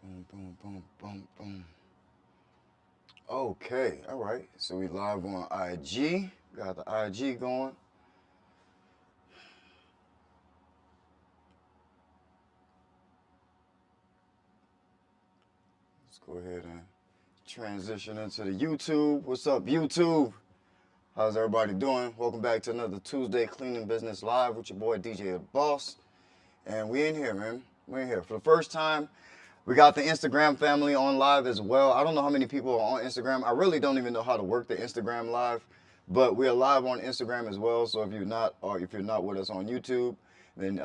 Boom, boom, boom, boom, boom. Okay, all right. So we live on IG. Got the IG going. Let's go ahead and transition into the YouTube. What's up, YouTube? How's everybody doing? Welcome back to another Tuesday Cleaning Business Live with your boy DJ the Boss. And we in here, man. We in here. For the first time, we got the Instagram family on live as well. I don't know how many people are on Instagram. I really don't even know how to work the Instagram live, but we're live on Instagram as well. So if you're not with us on YouTube, then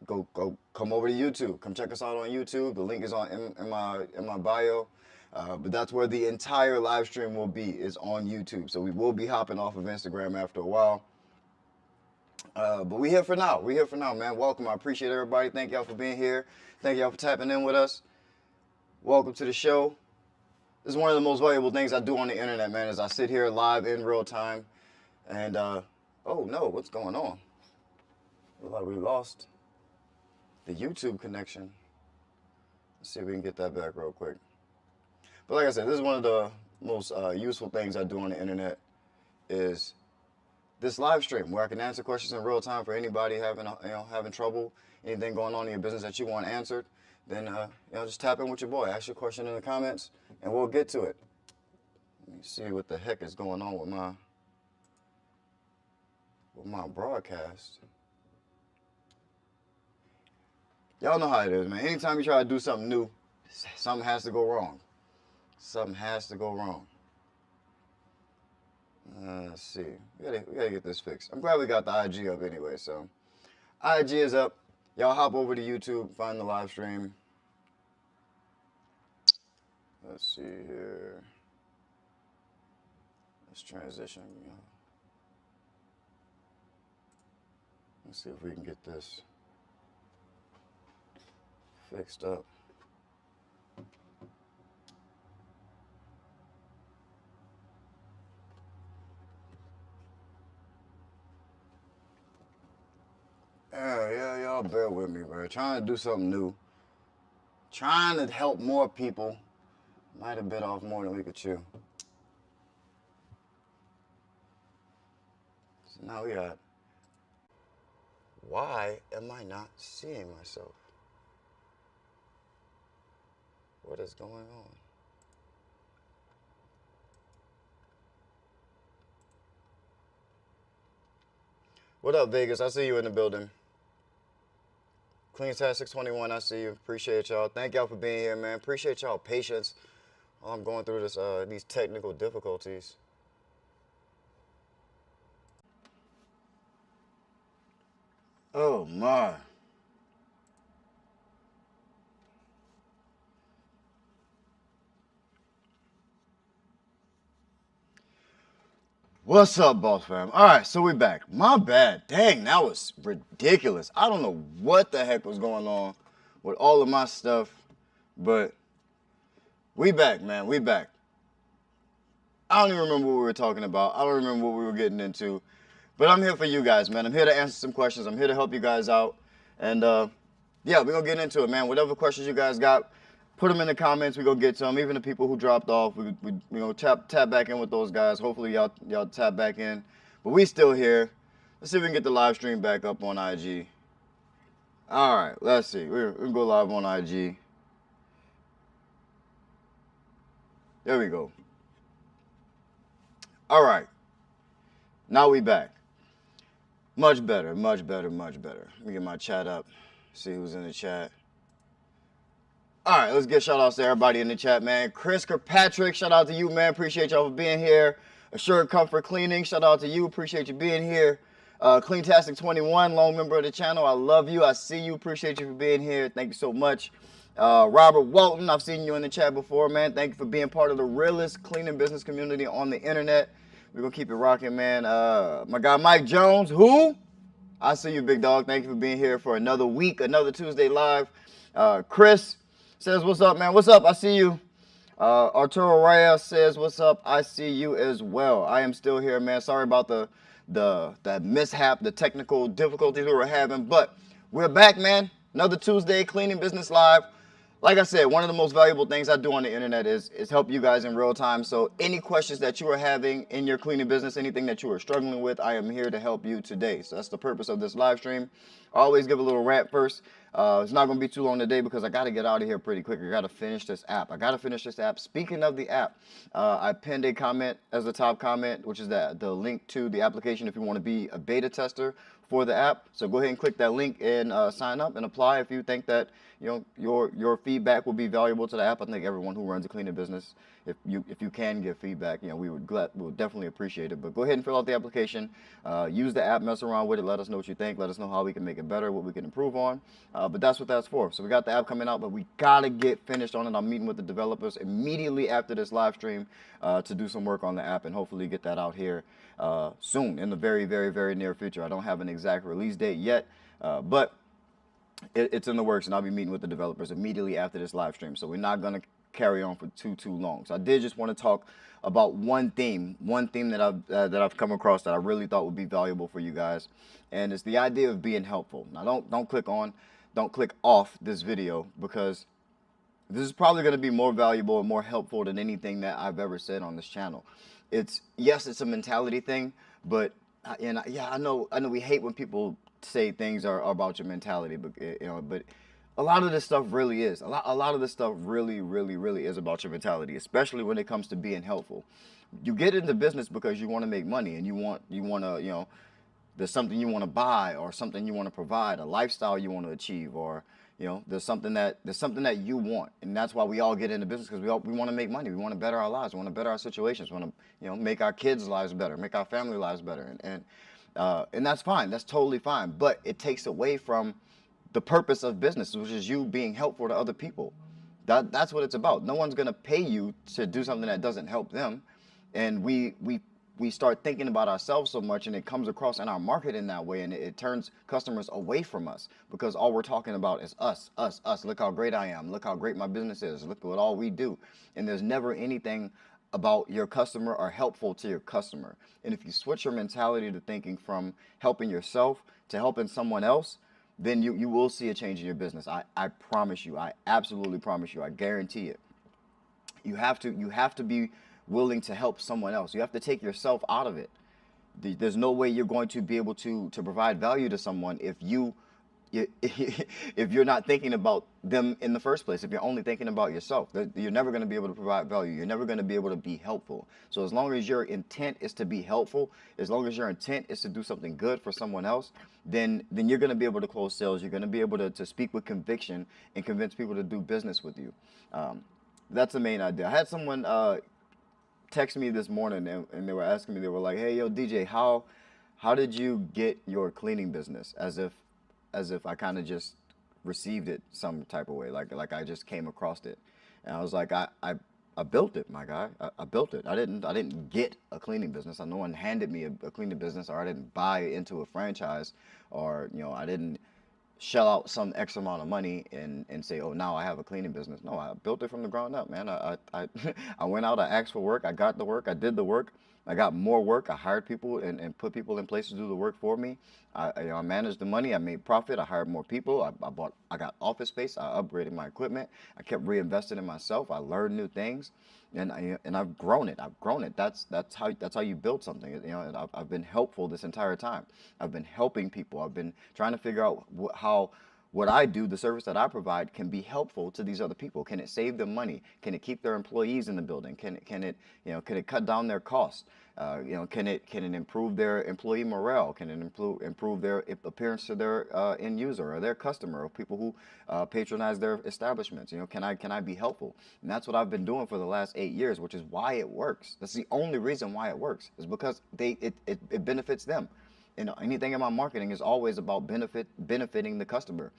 go come over to YouTube. Come check us out on YouTube. The link is in my bio. But that's where the entire live stream will be, is on YouTube. So we will be hopping off of Instagram after a while. But we here for now. We here for now, man. Welcome. I appreciate everybody. Thank y'all for being here. Thank y'all for tapping in with us. Welcome to the show. This is one of the most valuable things I do on the internet, man, is I sit here live in real time. And, oh no, what's going on? Looks like we lost the YouTube connection. Let's see if we can get that back real quick. But like I said, this is one of the most useful things I do on the internet, is this live stream where I can answer questions in real time for anybody having trouble, anything going on in your business that you want answered. Then just tap in with your boy, ask your question in the comments, and we'll get to it. Let me see what the heck is going on with my broadcast. Y'all know how it is, man. Anytime you try to do something new, something has to go wrong. Something has to go wrong. Let's see. We gotta get this fixed. I'm glad we got the IG up anyway. So, IG is up. Y'all hop over to YouTube, find the live stream. Let's see here. Let's transition. Let's see if we can get this fixed up. Yeah, y'all bear with me, bro. Trying to do something new. Trying to help more people. Might have bit off more than we could chew. So now we got, why am I not seeing myself? What is going on? What up, Vegas? I see you in the building. CleanTask621, I see you. Appreciate y'all. Thank y'all for being here, man. Appreciate y'all patience while I'm going through these technical difficulties. Oh my. What's up, boss fam? All right, so we back. My bad. Dang, that was ridiculous. I don't know what the heck was going on with all of my stuff, but we back, man. We back. I don't even remember what we were talking about. I don't remember what we were getting into, but I'm here for you guys, man. I'm here to answer some questions. I'm here to help you guys out, and yeah, we're gonna get into it, man. Whatever questions you guys got, put them in the comments. We're going to get to them. Even the people who dropped off, we're going to tap back in with those guys. Hopefully, y'all tap back in. But we still here. Let's see if we can get the live stream back up on IG. All right, let's see. We're going to go live on IG. There we go. All right. Now we back. Much better, much better, much better. Let me get my chat up. See who's in the chat. All right, let's get shout outs to everybody in the chat, man. Chris Kirkpatrick, shout out to you, man. Appreciate y'all for being here. Assured Comfort Cleaning, shout out to you. Appreciate you being here. CleanTastic21, long member of the channel. I love you. I see you. Appreciate you for being here. Thank you so much. Robert Walton, I've seen you in the chat before, man. Thank you for being part of the realest cleaning business community on the internet. We're going to keep it rocking, man. My guy Mike Jones, who? I see you, big dog. Thank you for being here for another week, another Tuesday live. Chris says, what's up, man? What's up? I see you. Arturo Reyes says, what's up? I see you as well. I am still here, man. Sorry about that mishap, the technical difficulties we were having, but we're back, man. Another Tuesday, Cleaning Business Live. like I said, one of the most valuable things I do on the internet is help you guys in real time. So any questions that you are having in your cleaning business, anything that you are struggling with, I am here to help you today. So that's the purpose of this live stream. I always give a little rant first. It's not going to be too long today because I got to get out of here pretty quick. I got to finish this app. Speaking of the app, I pinned a comment as the top comment, which is the link to the application if you want to be a beta tester for the app. So go ahead and click that link and sign up and apply if you think that your feedback will be valuable to the app. I think everyone who runs a cleaning business, if you can give feedback, we would definitely appreciate it. But go ahead and fill out the application, use the app, mess around with it, let us know what you think, let us know how we can make it better, what we can improve on. But that's what that's for. So we got the app coming out, but we gotta get finished on it. I'm meeting with the developers immediately after this live stream to do some work on the app and hopefully get that out here soon, in the very, very, very near future. I don't have an exact release date yet, but it's in the works, and I'll be meeting with the developers immediately after this live stream. So we're not going to carry on for too long. So I did just want to talk about one theme that I've come across that I really thought would be valuable for you guys, and it's the idea of being helpful. Now don't click off this video, because this is probably going to be more valuable and more helpful than anything that I've ever said on this channel. It's a mentality thing, but I know we hate when people say things are about your mentality, but but a lot of this stuff really is. A lot of this stuff really is about your mentality, especially when it comes to being helpful. You get into business because you want to make money, and you want to there's something you want to buy, or something you want to provide, a lifestyle you want to achieve, or there's something that you want, and that's why we all get into business, because we want to make money, we want to better our lives, we want to better our situations, we want to make our kids' lives better, make our family lives better, and that's fine, that's totally fine, but it takes away from the purpose of business, which is you being helpful to other people. That's what it's about. No one's gonna pay you to do something that doesn't help them, and we start thinking about ourselves so much, and it comes across in our marketing that way, and it turns customers away from us, because all we're talking about is us. Look how great I am. Look how great my business is. Look at what all we do. And there's never anything about your customer or helpful to your customer. And if you switch your mentality to thinking from helping yourself to helping someone else, then you will see a change in your business. I promise you. I absolutely promise you. I guarantee it. You have to be willing to help someone else. You have to take yourself out of it. There's no way you're going to be able to provide value to someone if you're not thinking about them in the first place. If you're only thinking about yourself, you're never going to be able to provide value. You're never going to be able to be helpful. So as long as your intent is to be helpful, as long as your intent is to do something good for someone else, then you're going to be able to close sales. You're going to be able to speak with conviction and convince people to do business with you. That's the main idea. I had someone text me this morning, and they were asking me, they were like, hey, yo, DJ, how did you get your cleaning business? As if I kind of just received it some type of way, like I just came across it. And I was like, I built it, my guy. I built it. I didn't get a cleaning business. No one handed me a cleaning business, or I didn't buy into a franchise, or I didn't shell out some X amount of money and say, oh, now I have a cleaning business. No, I built it from the ground up, man. I went out, I asked for work, I got the work, I did the work, I got more work, I hired people and put people in place to do the work for me. I managed the money, I made profit, I hired more people, I got office space, I upgraded my equipment, I kept reinvesting in myself, I learned new things, and I've grown it. That's how you build something. And I've been helpful this entire time. I've been helping people. I've been trying to figure out how what I do, the service that I provide, can be helpful to these other people. Can it save them money? Can it keep their employees in the building? Can it cut down their costs? Can it improve their employee morale? Can it improve their appearance to their end user or their customer, or people who patronize their establishments? Can I be helpful? And that's what I've been doing for the last 8 years, which is why it works. That's the only reason why it works, is because it benefits them. Anything in my marketing is always about benefiting the customer.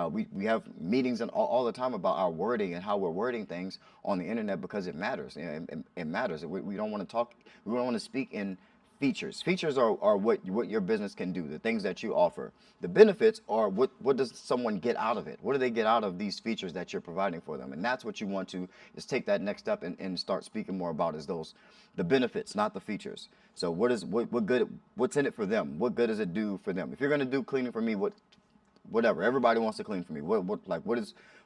We have meetings all the time about our wording and how we're wording things on the internet, because it matters. It matters. We don't want to talk. We don't want to speak in features. Features are what your business can do, the things that you offer. The benefits are what does someone get out of it? What do they get out of these features that you're providing for them? And that's what you want to is take that next step and start speaking more about, is the benefits, not the features. So what's in it for them? What good does it do for them? If you're going to do cleaning for me, whatever, everybody wants to clean for me. What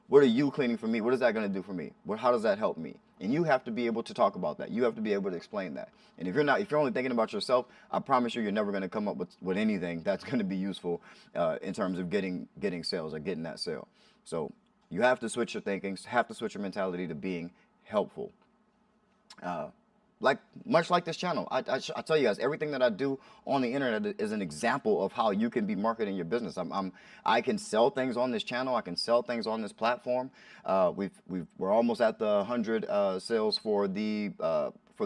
What are you cleaning for me? What is that going to do for me? How does that help me? And you have to be able to talk about that. You have to be able to explain that. And if you're only thinking about yourself, I promise you're never going to come up with anything that's going to be useful in terms of getting sales or getting that sale. So you have to switch your thinking, have to switch your mentality to being helpful. Much like this channel, I tell you guys, everything that I do on the internet is an example of how you can be marketing your business. I can sell things on this channel. I can sell things on this platform. We're almost at the 100 sales for the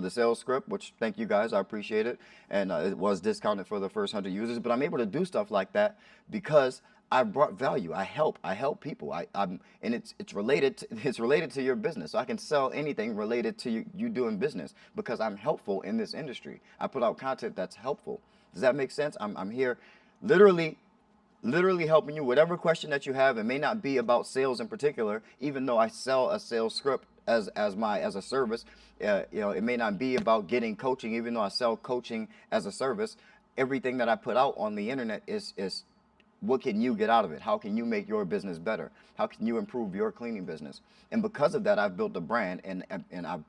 sales script, which thank you guys, I appreciate it. And it was discounted for the first 100 users, but I'm able to do stuff like that because I brought value. I help people. And it's related to your business. So I can sell anything related to you doing business because I'm helpful in this industry. I put out content that's helpful. Does that make sense? I'm here literally helping you. Whatever question that you have, it may not be about sales in particular, even though I sell a sales script as a service. It may not be about getting coaching, even though I sell coaching as a service. Everything that I put out on the internet is what can you get out of it? How can you make your business better? How can you improve your cleaning business? And because of that, I've built a brand and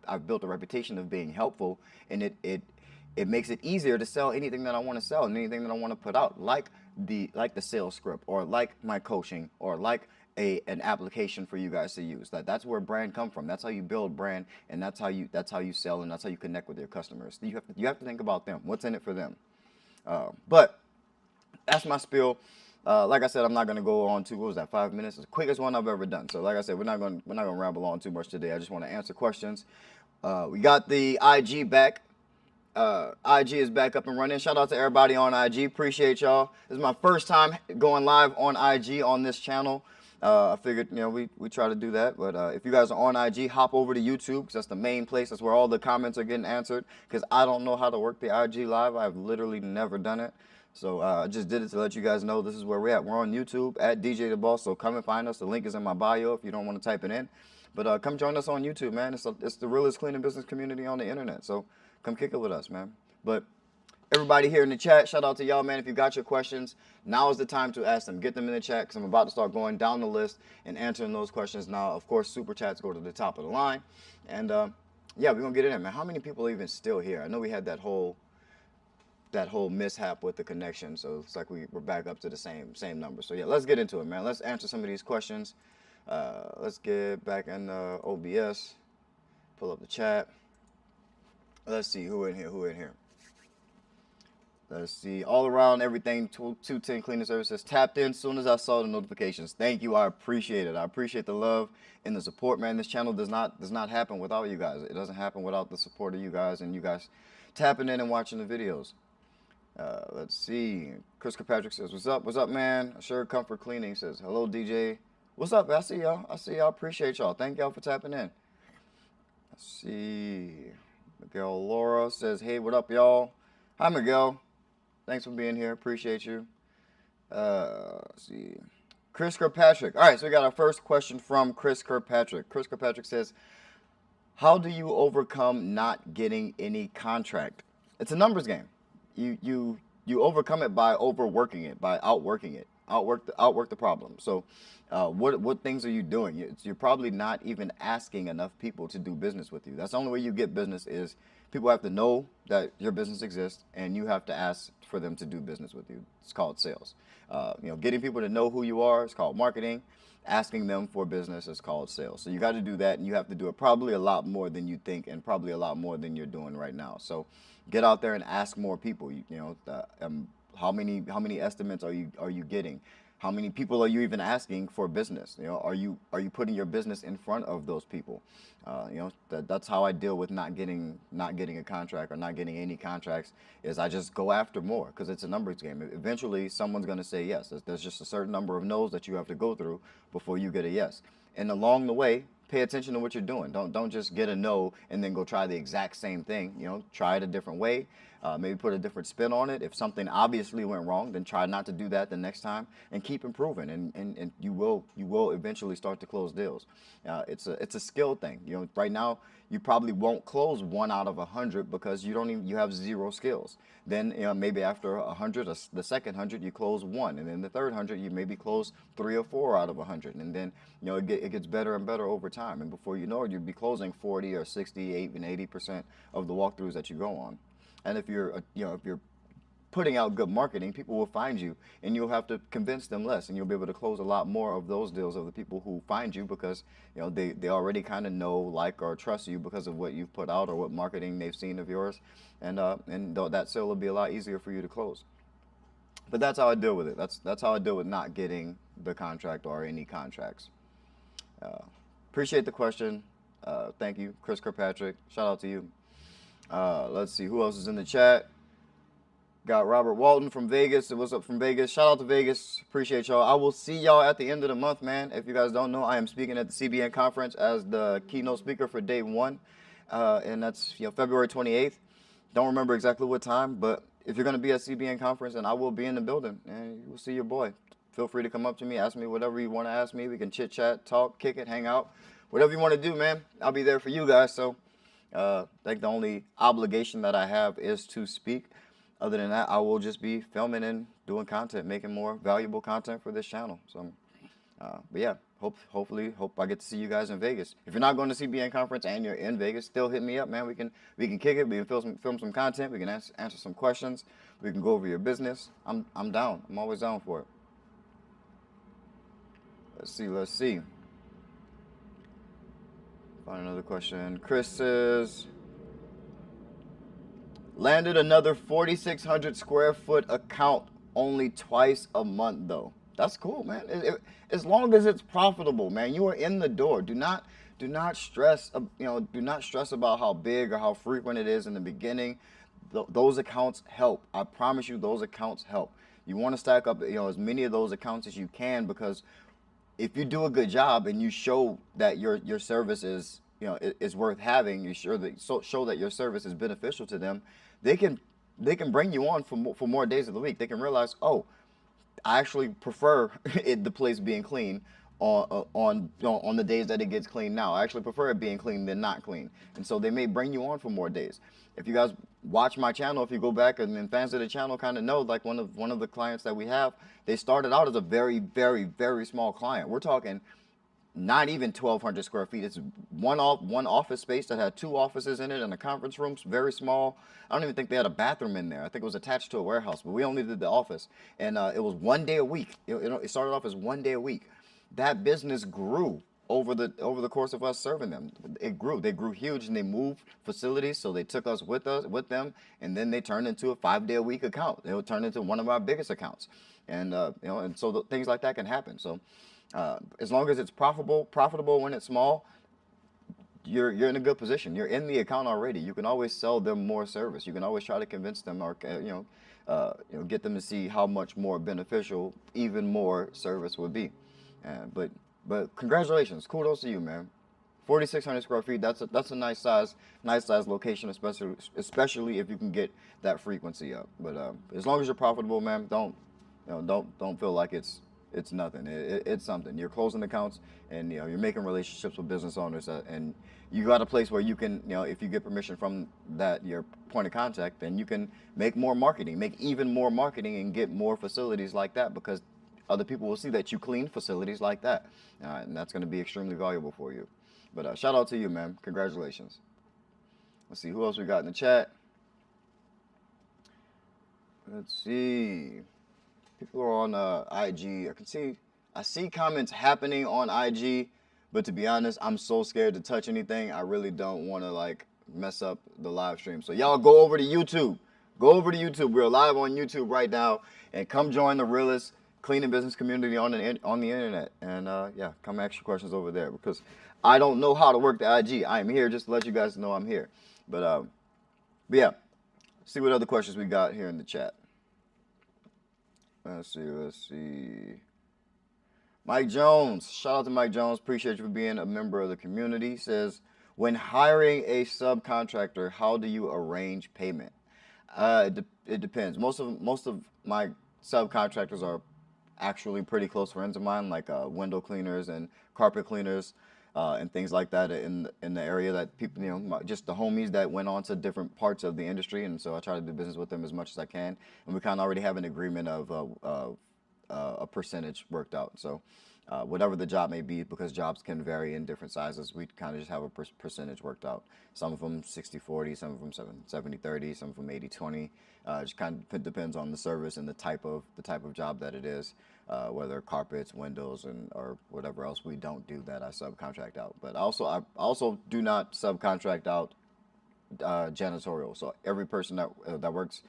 I've built a reputation of being helpful, and it makes it easier to sell anything that I want to sell and anything that I want to put out, like the sales script, or like my coaching, or like an application for you guys to use. That's where brand come from. That's how you build brand, and that's how you sell, and that's how you connect with your customers. You have to think about them. What's in it for them? But that's my spiel. Like I said, I'm not gonna go on to, what was that, 5 minutes? It's the quickest one I've ever done. So like I said, we're not gonna ramble on too much today. I just want to answer questions. We got the IG back. IG is back up and running. Shout out to everybody on IG. Appreciate y'all. This is my first time going live on IG on this channel. I figured, we try to do that. But if you guys are on IG, hop over to YouTube, because that's the main place. That's where all the comments are getting answered. Because I don't know how to work the IG live. I've literally never done it. So I just did it to let you guys know this is where we're at. We're on YouTube at DJtheBoss, so come and find us. The link is in my bio if you don't want to type it in. But come join us on YouTube, man. It's the realest cleaning business community on the internet. So come kick it with us, man. But everybody here in the chat, shout out to y'all, man. If you got your questions, now is the time to ask them. Get them in the chat, because I'm about to start going down the list and answering those questions now. Of course, super chats go to the top of the line. And yeah, we're going to get it in, man. How many people are even still here? I know we had that whole mishap with the connection, so it's like we're back up to the same number. So yeah, let's get into it, man. Let's answer some of these questions. Let's get back in OBS, pull up the chat. Let's see who in here. Let's see, all around everything 210 cleaning services tapped in soon as I saw the notifications. Thank you, I appreciate it. I appreciate the love and the support, man. This channel does not happen without you guys. It doesn't happen without the support of you guys and you guys tapping in and watching the videos. Let's see. Chris Kirkpatrick says, "What's up? What's up, man?" Assured Comfort Cleaning says, "Hello, DJ. What's up? I see y'all. Appreciate y'all. Thank y'all for tapping in." Let's see. Miguel Laura says, "Hey, what up, y'all?" Hi, Miguel. Thanks for being here. Appreciate you. Let's see. Chris Kirkpatrick. All right, so we got our first question from Chris Kirkpatrick. Chris Kirkpatrick says, "How do you overcome not getting any contract?" It's a numbers game. You overcome it by overworking it, by outworking it, outwork the problem. So what things are you doing? You're probably not even asking enough people to do business with you. That's the only way you get business, is people have to know that your business exists, and you have to ask for them to do business with you. It's called sales. Getting people to know who you are is called marketing. Asking them for business is called sales. So you got to do that, and you have to do it probably a lot more than you think, and probably a lot more than you're doing right now. So get out there and ask more people. How many estimates are you getting? How many people are you even asking for business? Are you putting your business in front of those people? That's how I deal with not getting a contract or not getting any contracts, is I just go after more, because it's a numbers game. Eventually, someone's going to say yes. There's just a certain number of no's that you have to go through before you get a yes. And along the way, pay attention to what you're doing. Don't just get a no and then go try the exact same thing. Try it a different way. Maybe put a different spin on it. If something obviously went wrong, then try not to do that the next time, and keep improving. And you will eventually start to close deals. It's a skill thing. You know, right now you probably won't close 1 out of 100 because you have 0 skills. Then maybe after 100, the second 100 you close 1, and then the third 100 you maybe close 3 or 4 out of 100, and then it gets better and better over time. And before you know it, you'll be closing 40 or 60, even 80% of the walkthroughs that you go on. And if you're putting out good marketing, people will find you, and you'll have to convince them less, and you'll be able to close a lot more of those deals of the people who find you because they already kind of know, like, or trust you because of what you've put out or what marketing they've seen of yours, and that sale will be a lot easier for you to close. But that's how I deal with it. That's how I deal with not getting the contract or any contracts. Appreciate the question. Thank you, Chris Kirkpatrick. Shout out to you. Let's see who else is in the chat. Got Robert Walton from Vegas. What's up from Vegas? Shout out to Vegas. Appreciate y'all. I will see y'all at the end of the month, man. If you guys don't know, I am speaking at the CBN conference as the keynote speaker for day 1, and that's February 28th. Don't remember exactly what time, but if you're going to be at CBN conference, and I will be in the building, and you will see your boy. Feel free to come up to me, ask me whatever you want to ask me. We can chit chat, talk, kick it, hang out, whatever you want to do, man. I'll be there for you guys. So I think the only obligation that I have is to speak. Other than that, I will just be filming and doing content, making more valuable content for this channel. So, but yeah, hopefully I get to see you guys in Vegas. If you're not going to CBN conference and you're in Vegas, still hit me up, man. We can kick it. We can film some content. We can answer some questions. We can go over your business. I'm down. I'm always down for it. Let's see. Find another question. Chris says, landed another 4,600 square foot account only twice a month though. That's cool, man. As long as it's profitable, man. You are in the door. Do not stress. Do not stress about how big or how frequent it is in the beginning. Those accounts help. I promise you, those accounts help. You want to stack up, as many of those accounts as you can, because if you do a good job and you show that your service is is worth having, you show that your service is beneficial to them, they can bring you on for more days of the week. They can realize, oh, I actually prefer the place being clean on the days that it gets clean now. I actually prefer it being clean than not clean, and so they may bring you on for more days. If you guys watch my channel, if you go back, and then fans of the channel kind of know, like one of the clients that we have, they started out as a very, very, very small client. We're talking not even 1,200 square feet. It's one office space that had 2 offices in it and a conference room, very small. I don't even think they had a bathroom in there. I think it was attached to a warehouse, but we only did the office, and it was 1 day a week. It started off as 1 day a week. That business grew over the course of us serving them. It grew. They grew huge, and they moved facilities, so they took us with them, and then they turned into a 5-day-a-week account. They would turn into one of our biggest accounts, and and so things like that can happen. So as long as it's profitable when it's small, you're in a good position. You're in the account already. You can always sell them more service. You can always try to convince them, or get them to see how much more beneficial even more service would be. But congratulations, kudos to you, man. 4,600 square feet. That's a nice size location, especially if you can get that frequency up. But as long as you're profitable, man, don't feel like it's nothing. It's something. You're closing accounts, and you're making relationships with business owners, and you got a place where you can, if you get permission from your point of contact, then you can make even more marketing, and get more facilities like that, because other people will see that you clean facilities like that, and that's going to be extremely valuable for you. But shout out to you, man. Congratulations. Let's see who else we got in the chat. Let's see. People are on IG. I see comments happening on IG, but to be honest, I'm so scared to touch anything. I really don't want to mess up the live stream. So y'all go over to YouTube. Go over to YouTube. We're live on YouTube right now, and come join the realest cleaning business community on the internet. And yeah, come ask your questions over there, because I don't know how to work the IG. I am here just to let you guys know I'm here. But yeah, see what other questions we got here in the chat. Let's see. Mike Jones. Shout out to Mike Jones. Appreciate you for being a member of the community. Says, when hiring a subcontractor, how do you arrange payment? It depends. Most of my subcontractors are actually pretty close friends of mine, like window cleaners and carpet cleaners, and things like that in the area that people, just the homies that went on to different parts of the industry, and so I try to do business with them as much as I can, and we kind of already have an agreement of a percentage worked out. So whatever the job may be, because jobs can vary in different sizes, we kind of just have a percentage worked out. Some of them 60-40, some of them 70-30, some of them 80-20. Just kind of depends on the service and the type of job that it is, whether carpets, windows, or whatever else we don't do that I subcontract out. But I also do not subcontract out janitorial. So every person that works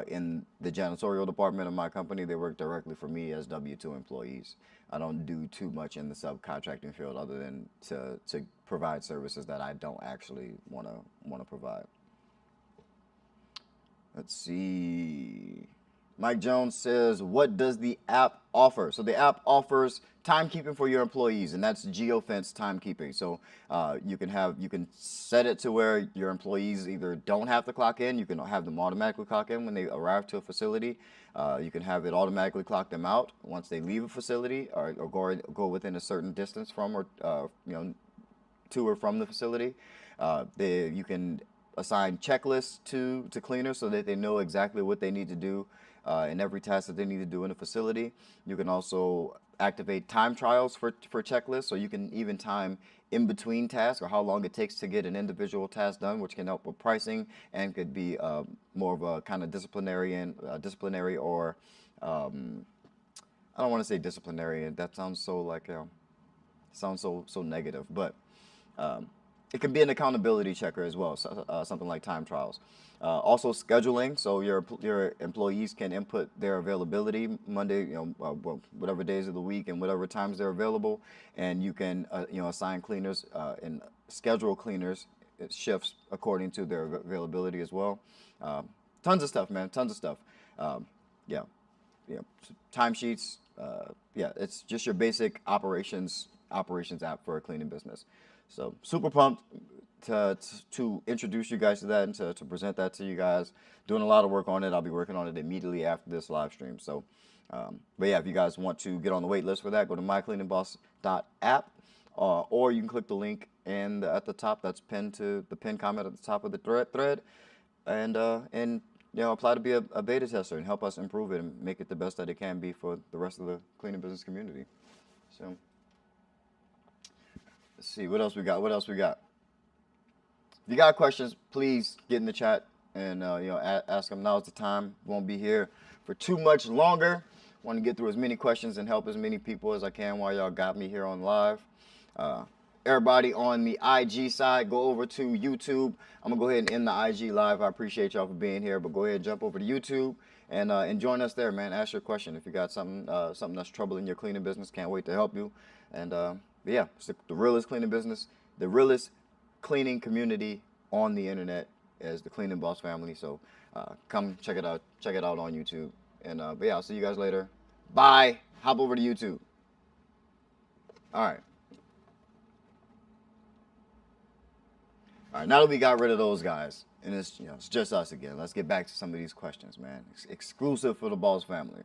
in the janitorial department of my company, they work directly for me as W-2 employees. I don't do too much in the subcontracting field other than to provide services that I don't actually want to provide. Let's see. Mike Jones says, what does the app offer? So the app offers timekeeping for your employees, and that's geofence timekeeping. So you can set it to where your employees either don't have to clock in, you can have them automatically clock in when they arrive to a facility. You can have it automatically clock them out once they leave a facility, or go within a certain distance from or to or from the facility. You can assign checklists to cleaners so that they know exactly what they need to do in every task that they need to do in a facility. You can also activate time trials for checklists, so you can even time in between tasks or how long it takes to get an individual task done, which can help with pricing and could be more of a kind of disciplinary or I don't want to say disciplinary. That sounds so like so negative, but it can be an accountability checker as well, so, something like time trials. Also scheduling, so your employees can input their availability Monday, whatever days of the week and whatever times they're available, and you can assign cleaners and schedule cleaners shifts according to their availability as well. Tons of stuff, man. Tons of stuff. Yeah, timesheets. It's just your basic operations app for a cleaning business. So super pumped to introduce you guys to that and to present that to you guys. Doing a lot of work on it. I'll be working on it immediately after this live stream. So, but yeah, if you guys want to get on the wait list for that, go to MyCleaningBoss.app, or you can click the link at the top. That's pinned to the pinned comment at the top of the thread, and apply to be a beta tester and help us improve it and make it the best that it can be for the rest of the cleaning business community. So. Let's see, what else we got? If you got questions, please get in the chat and ask them. Now's the time. Won't be here for too much longer. Want to get through as many questions and help as many people as I can while y'all got me here on live. Everybody on the IG side, go over to YouTube. I'm gonna go ahead and end the IG live. I appreciate y'all for being here, but go ahead and jump over to YouTube and join us there, man. Ask your question if you got something that's troubling your cleaning business. Can't wait to help you. And but yeah, it's the realest cleaning business, the realest cleaning community on the internet is the Cleaning Boss family. So come check it out. Check it out on YouTube. And but yeah, I'll see you guys later. Bye. Hop over to YouTube. All right. Now that we got rid of those guys, and it's just us again. Let's get back to some of these questions, man. It's exclusive for the Boss family.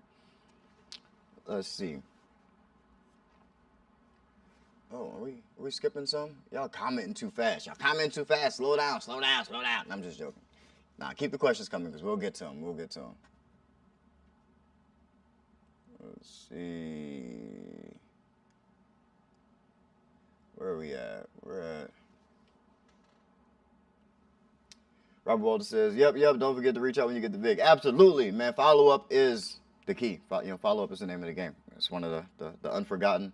Let's see. Oh, are we skipping some? Y'all commenting too fast. Slow down. I'm just joking. Nah, keep the questions coming because we'll get to them. Let's see. Where are we at? We're at. Robert Walter says, yep, don't forget to reach out when you get the VIG. Absolutely, man. Follow-up is the key. Follow-up is the name of the game. It's one of the forgotten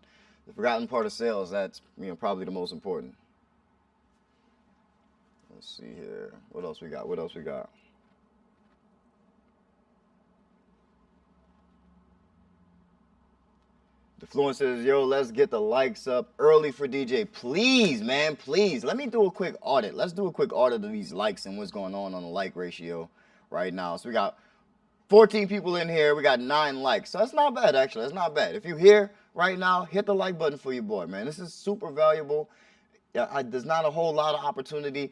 part of sales. That's probably the most important. Let's see here. What else we got? The Fluent says, yo, let's get the likes up early for DJ. Please, man, please. Let me do a quick audit. Let's do a quick audit of these likes and what's going on the like ratio right now. So we got 14 people in here. We got 9 likes. So that's not bad, actually. That's not bad. If you're here right now, hit the like button for your boy, man. This is super valuable. There's not a whole lot of opportunity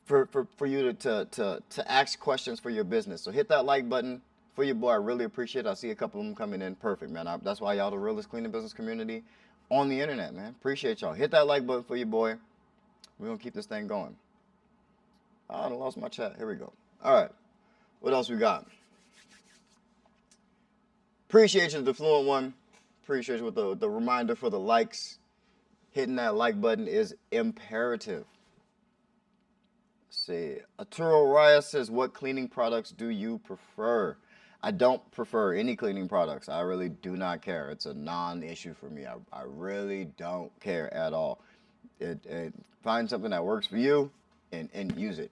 for you to ask questions for your business. So hit that like button for your boy. I really appreciate it. I see a couple of them coming in. Perfect, man. That's why y'all the realest cleaning business community on the internet, man. Appreciate y'all. Hit that like button for your boy. We're going to keep this thing going. I lost my chat. Here we go. All right. What else we got? Appreciate you, the fluent one. Appreciate you with the reminder for the likes. Hitting that like button is imperative. Let's see. Arturo Raya says, what cleaning products do you prefer? I don't prefer any cleaning products. I really do not care. It's a non-issue for me. I really don't care at all. Find something that works for you and use it.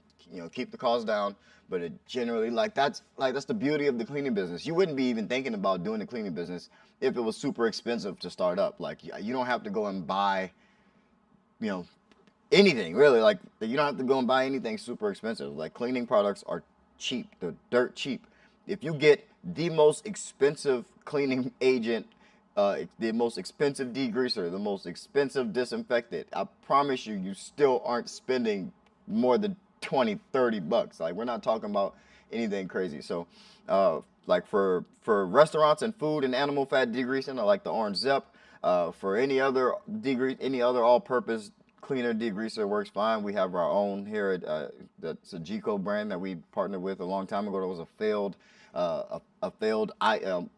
Keep the cost down, but it generally that's the beauty of the cleaning business. You wouldn't be even thinking about doing the cleaning business if it was super expensive to start up. Like, you don't have to go and buy, anything really. Like, you don't have to go and buy anything super expensive. Like, cleaning products are cheap. They're dirt cheap. If you get the most expensive cleaning agent, the most expensive degreaser, the most expensive disinfectant, I promise you, you still aren't spending more than 20, 30 bucks. Like, we're not talking about anything crazy. So, like for restaurants and food and animal fat degreasing, I like the Orange Zep. For any other all-purpose cleaner degreaser works fine. We have our own here at that's a G-Co brand that we partnered with a long time ago. That was a failed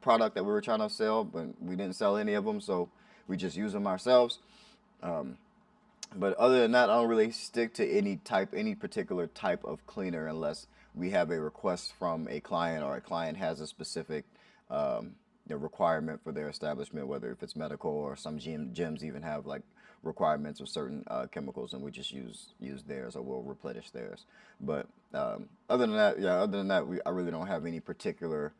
product that we were trying to sell, but we didn't sell any of them, so we just use them ourselves. But other than that, I don't really stick to any particular type of cleaner unless we have a request from a client or a client has a specific requirement for their establishment, whether if it's medical or some gyms even have like requirements of certain chemicals, and we just use theirs or we'll replenish theirs. But other than that, I really don't have any particular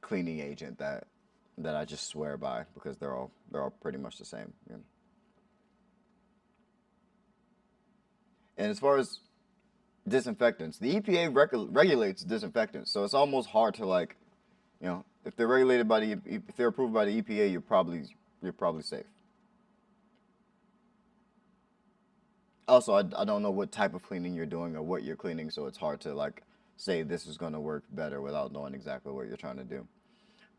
cleaning agent that I just swear by, because they're all pretty much the same. And as far as disinfectants, the EPA regulates disinfectants, so it's almost hard to if they're regulated by if they're approved by the EPA, you're probably safe. Also, I don't know what type of cleaning you're doing or what you're cleaning, so it's hard to say this is going to work better without knowing exactly what you're trying to do.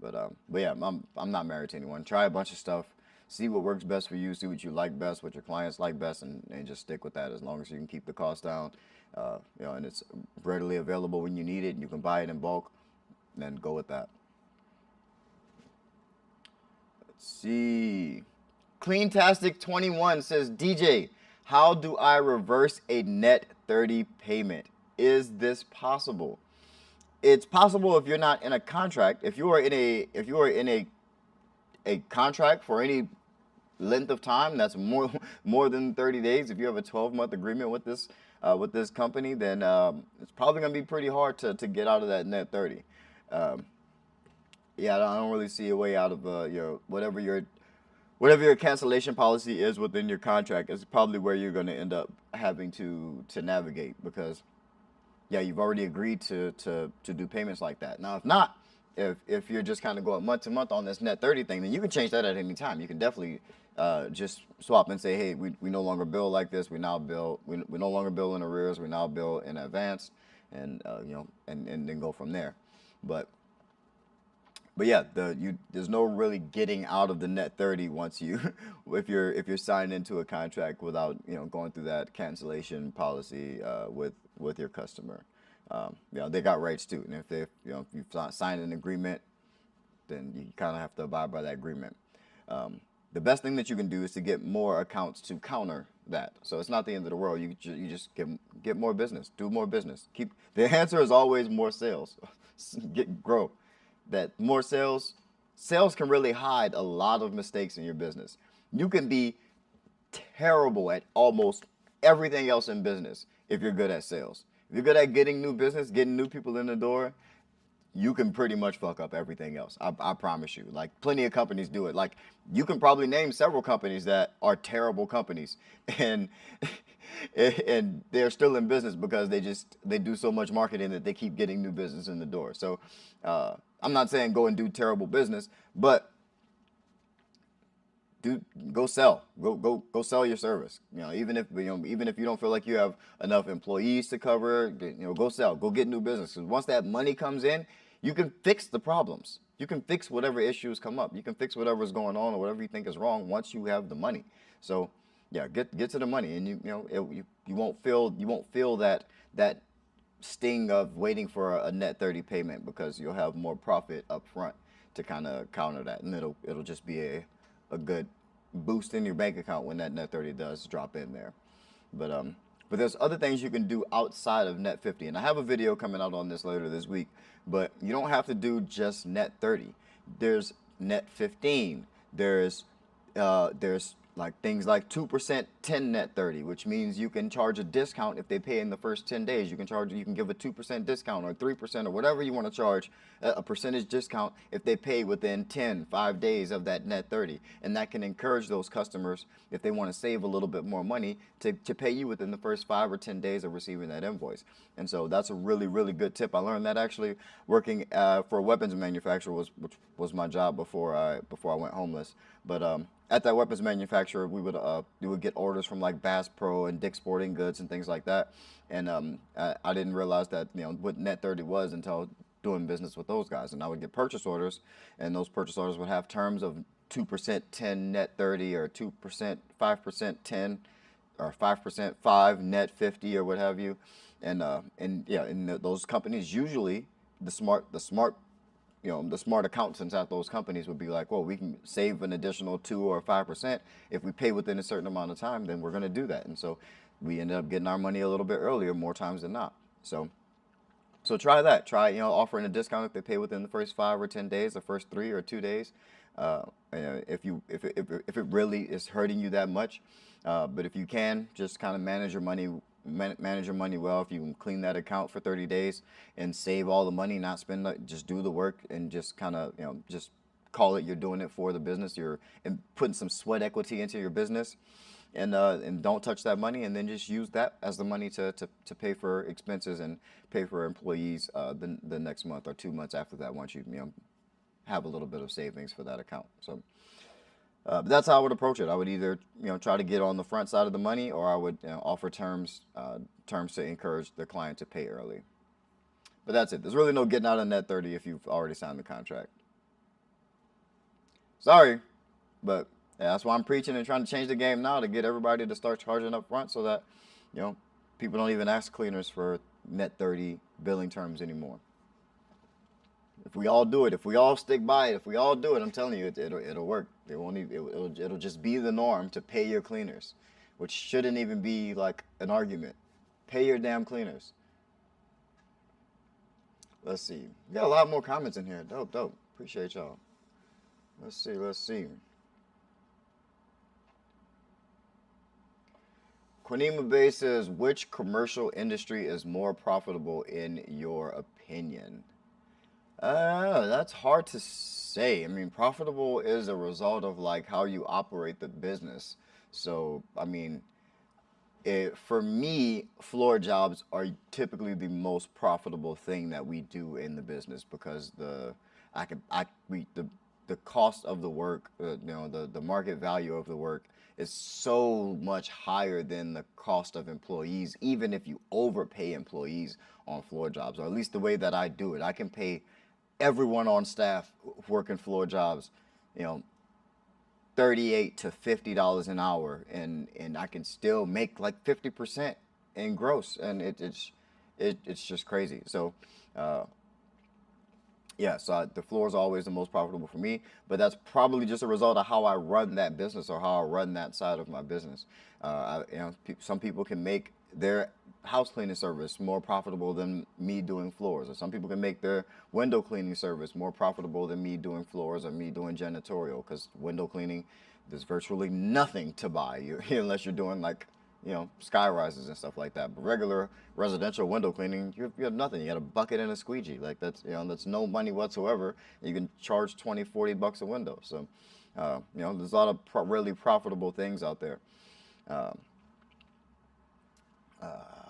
But yeah, I'm not married to anyone. Try a bunch of stuff, see what works best for you, see what you like best, what your clients like best, and just stick with that as long as you can keep the cost down. And it's readily available when you need it, and you can buy it in bulk, then go with that. Let's see. Cleantastic21 says, DJ, how do I reverse a net 30 payment? Is this possible? It's possible if you're not in a contract. If you are in a contract for any length of time that's more than 30 days, if you have a 12-month agreement with this company, then it's probably going to be pretty hard to get out of that net 30. Yeah, I don't really see a way out of whatever your cancellation policy is within your contract. Is probably where you're going to end up having to navigate, because yeah, you've already agreed to do payments like that. Now, if not, if you're just kind of going month to month on this net 30 thing, then you can change that at any time. You can definitely just swap and say, hey, we no longer bill like this. We no longer bill in arrears. We now bill in advance, and and then go from there. But yeah, there's no really getting out of the net 30 once if you're signed into a contract without going through that cancellation policy with your customer. They got rights too, and if you've signed an agreement, then you kind of have to abide by that agreement. The best thing that you can do is to get more accounts to counter that. So it's not the end of the world. You just get more business, do more business. The answer is always more sales. Grow. That more sales can really hide a lot of mistakes in your business. You can be terrible at almost everything else in business if you're good at sales. If you're good at getting new business, getting new people in the door, you can pretty much fuck up everything else. I promise you. Like, plenty of companies do it. Like, you can probably name several companies that are terrible companies, and they're still in business because they do so much marketing that they keep getting new business in the door. So I'm not saying go and do terrible business, but go sell, go sell your service. Even if even if you don't feel like you have enough employees to cover, go sell, go get new business. Because once that money comes in, you can fix the problems. You can fix whatever issues come up. You can fix whatever's going on or whatever you think is wrong once you have the money. So yeah, get to the money, and you won't feel that sting of waiting for a net 30 payment, because you'll have more profit up front to kind of counter that, and it'll just be a good boost in your bank account when that net 30 does drop in there. But there's other things you can do outside of net 50, and I have a video coming out on this later this week. But you don't have to do just net 30. There's net 15. There's like things like 2% 10 net 30, which means you can charge a discount if they pay in the first 10 days. You can give a 2% discount or 3% or whatever you want to charge, a percentage discount if they pay within 5 days of that net 30. And that can encourage those customers, if they want to save a little bit more money, to pay you within the first 5 or 10 days of receiving that invoice. And so that's a really, really good tip. I learned that actually working for a weapons manufacturer, which was my job before I went homeless. But at that weapons manufacturer, we would get orders from like Bass Pro and Dick's Sporting Goods and things like that. And I didn't realize that what net 30 was until doing business with those guys. And I would get purchase orders, and those purchase orders would have terms of 2% 10 net 30, or 2% 5% 10, or 5% 5 net 50, or what have you. And those companies, usually the smart accountants at those companies would be like, well, we can save an additional 2 or 5% if we pay within a certain amount of time. Then we're going to do that. And so we ended up getting our money a little bit earlier, more times than not. So try that. Try offering a discount if they pay within the first 5 or 10 days, the first 3 or 2 days. If it really is hurting you that much, but if you can just kind of manage your money well, if you can clean that account for 30 days and save all the money, not spend it, just do the work, and just kind of just call it you're doing it for the business, you're putting some sweat equity into your business, and don't touch that money, and then just use that as the money to pay for expenses and pay for employees the next month or 2 months after that, once you have a little bit of savings for that account. So but that's how I would approach it. I would either try to get on the front side of the money, or I would offer terms to encourage the client to pay early. But that's it. There's really no getting out of net 30 if you've already signed the contract. Sorry, but yeah, that's why I'm preaching and trying to change the game now, to get everybody to start charging up front, so that people don't even ask cleaners for net 30 billing terms anymore. If we all do it, if we all stick by it, if we all do it, I'm telling you, it'll work. It'll just be the norm to pay your cleaners, which shouldn't even be like an argument. Pay your damn cleaners. Let's see. We got a lot more comments in here. Dope. Appreciate y'all. Let's see. Quanima Bay says, which commercial industry is more profitable in your opinion? That's hard to say. I mean, profitable is a result of like how you operate the business. So, I mean, for me, floor jobs are typically the most profitable thing that we do in the business, because the cost of the work, the market value of the work is so much higher than the cost of employees, even if you overpay employees on floor jobs, or at least the way that I do it. I can pay everyone on staff working floor jobs, $38 to $50 an hour, and I can still make like 50% in gross, and it's just crazy. So so the floor is always the most profitable for me, but that's probably just a result of how I run that business, or how I run that side of my business. Some people can make their house cleaning service more profitable than me doing floors, or some people can make their window cleaning service more profitable than me doing floors or me doing janitorial, because window cleaning, there's virtually nothing to buy unless you're doing like sky rises and stuff like that. But regular residential window cleaning, you have nothing. You got a bucket and a squeegee. Like that's no money whatsoever. You can charge $20-$40 a window. So there's a lot of really profitable things out there.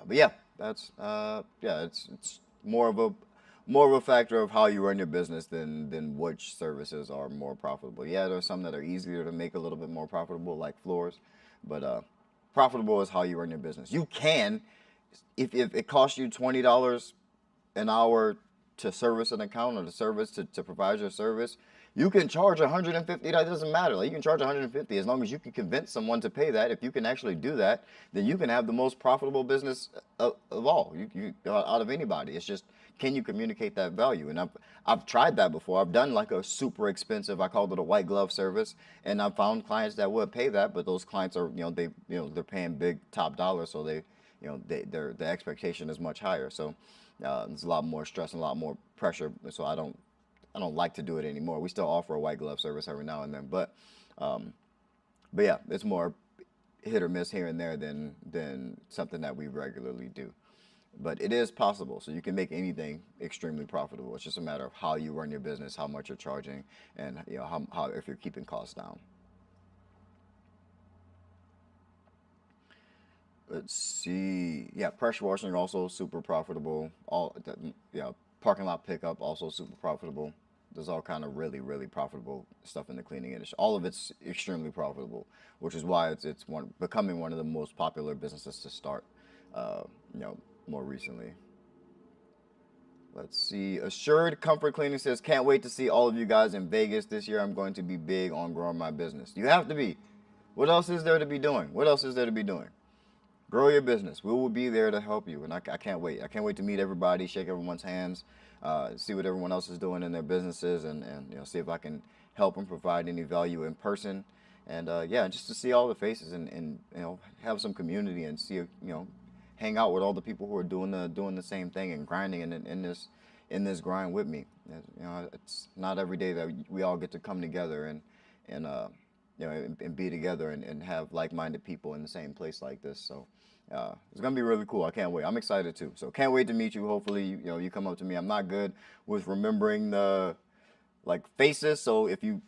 But yeah, that's it's more of more of a factor of how you run your business than which services are more profitable. Yeah, there's some that are easier to make a little bit more profitable, like floors, but profitable is how you run your business. You can, if it costs you $20 an hour to service an account or to provide your service, you can charge 150. That doesn't matter. Like, you can charge 150 as long as you can convince someone to pay that. If you can actually do that, then you can have the most profitable business of all. You out of anybody. It's just, can you communicate that value? And I've tried that before. I've done like a super expensive, I called it a white glove service, and I've found clients that would pay that, but those clients are, they're paying big top dollar, so the expectation is much higher. So there's a lot more stress and a lot more pressure. So I don't like to do it anymore. We still offer a white glove service every now and then, but yeah, it's more hit or miss here and there than something that we regularly do. But it is possible, so you can make anything extremely profitable. It's just a matter of how you run your business, how much you're charging, and how if you're keeping costs down. Let's see. Yeah, pressure washing also super profitable. Yeah, parking lot pickup also super profitable. There's all kind of really really profitable stuff in the cleaning industry. All of it's extremely profitable, which is why it's becoming one of the most popular businesses to start. Uh, you know, more recently. Let's see. Assured Comfort Cleaning says, can't wait to see all of you guys in Vegas this year. I'm going to be big on growing my business. You have to be. What else is there to be doing? What else is there to be doing? Grow your business. We will be there to help you, and I can't wait. I can't wait to meet everybody, shake everyone's hands, see what everyone else is doing in their businesses, and see if I can help and provide any value in person, and yeah, just to see all the faces and have some community and see hang out with all the people who are doing the same thing and grinding in this grind with me. It's not every day that we all get to come together and be together and have like-minded people in the same place like this. So it's gonna be really cool. I can't wait. I'm excited too. So can't wait to meet you. Hopefully, you come up to me. I'm not good with remembering the faces. So if you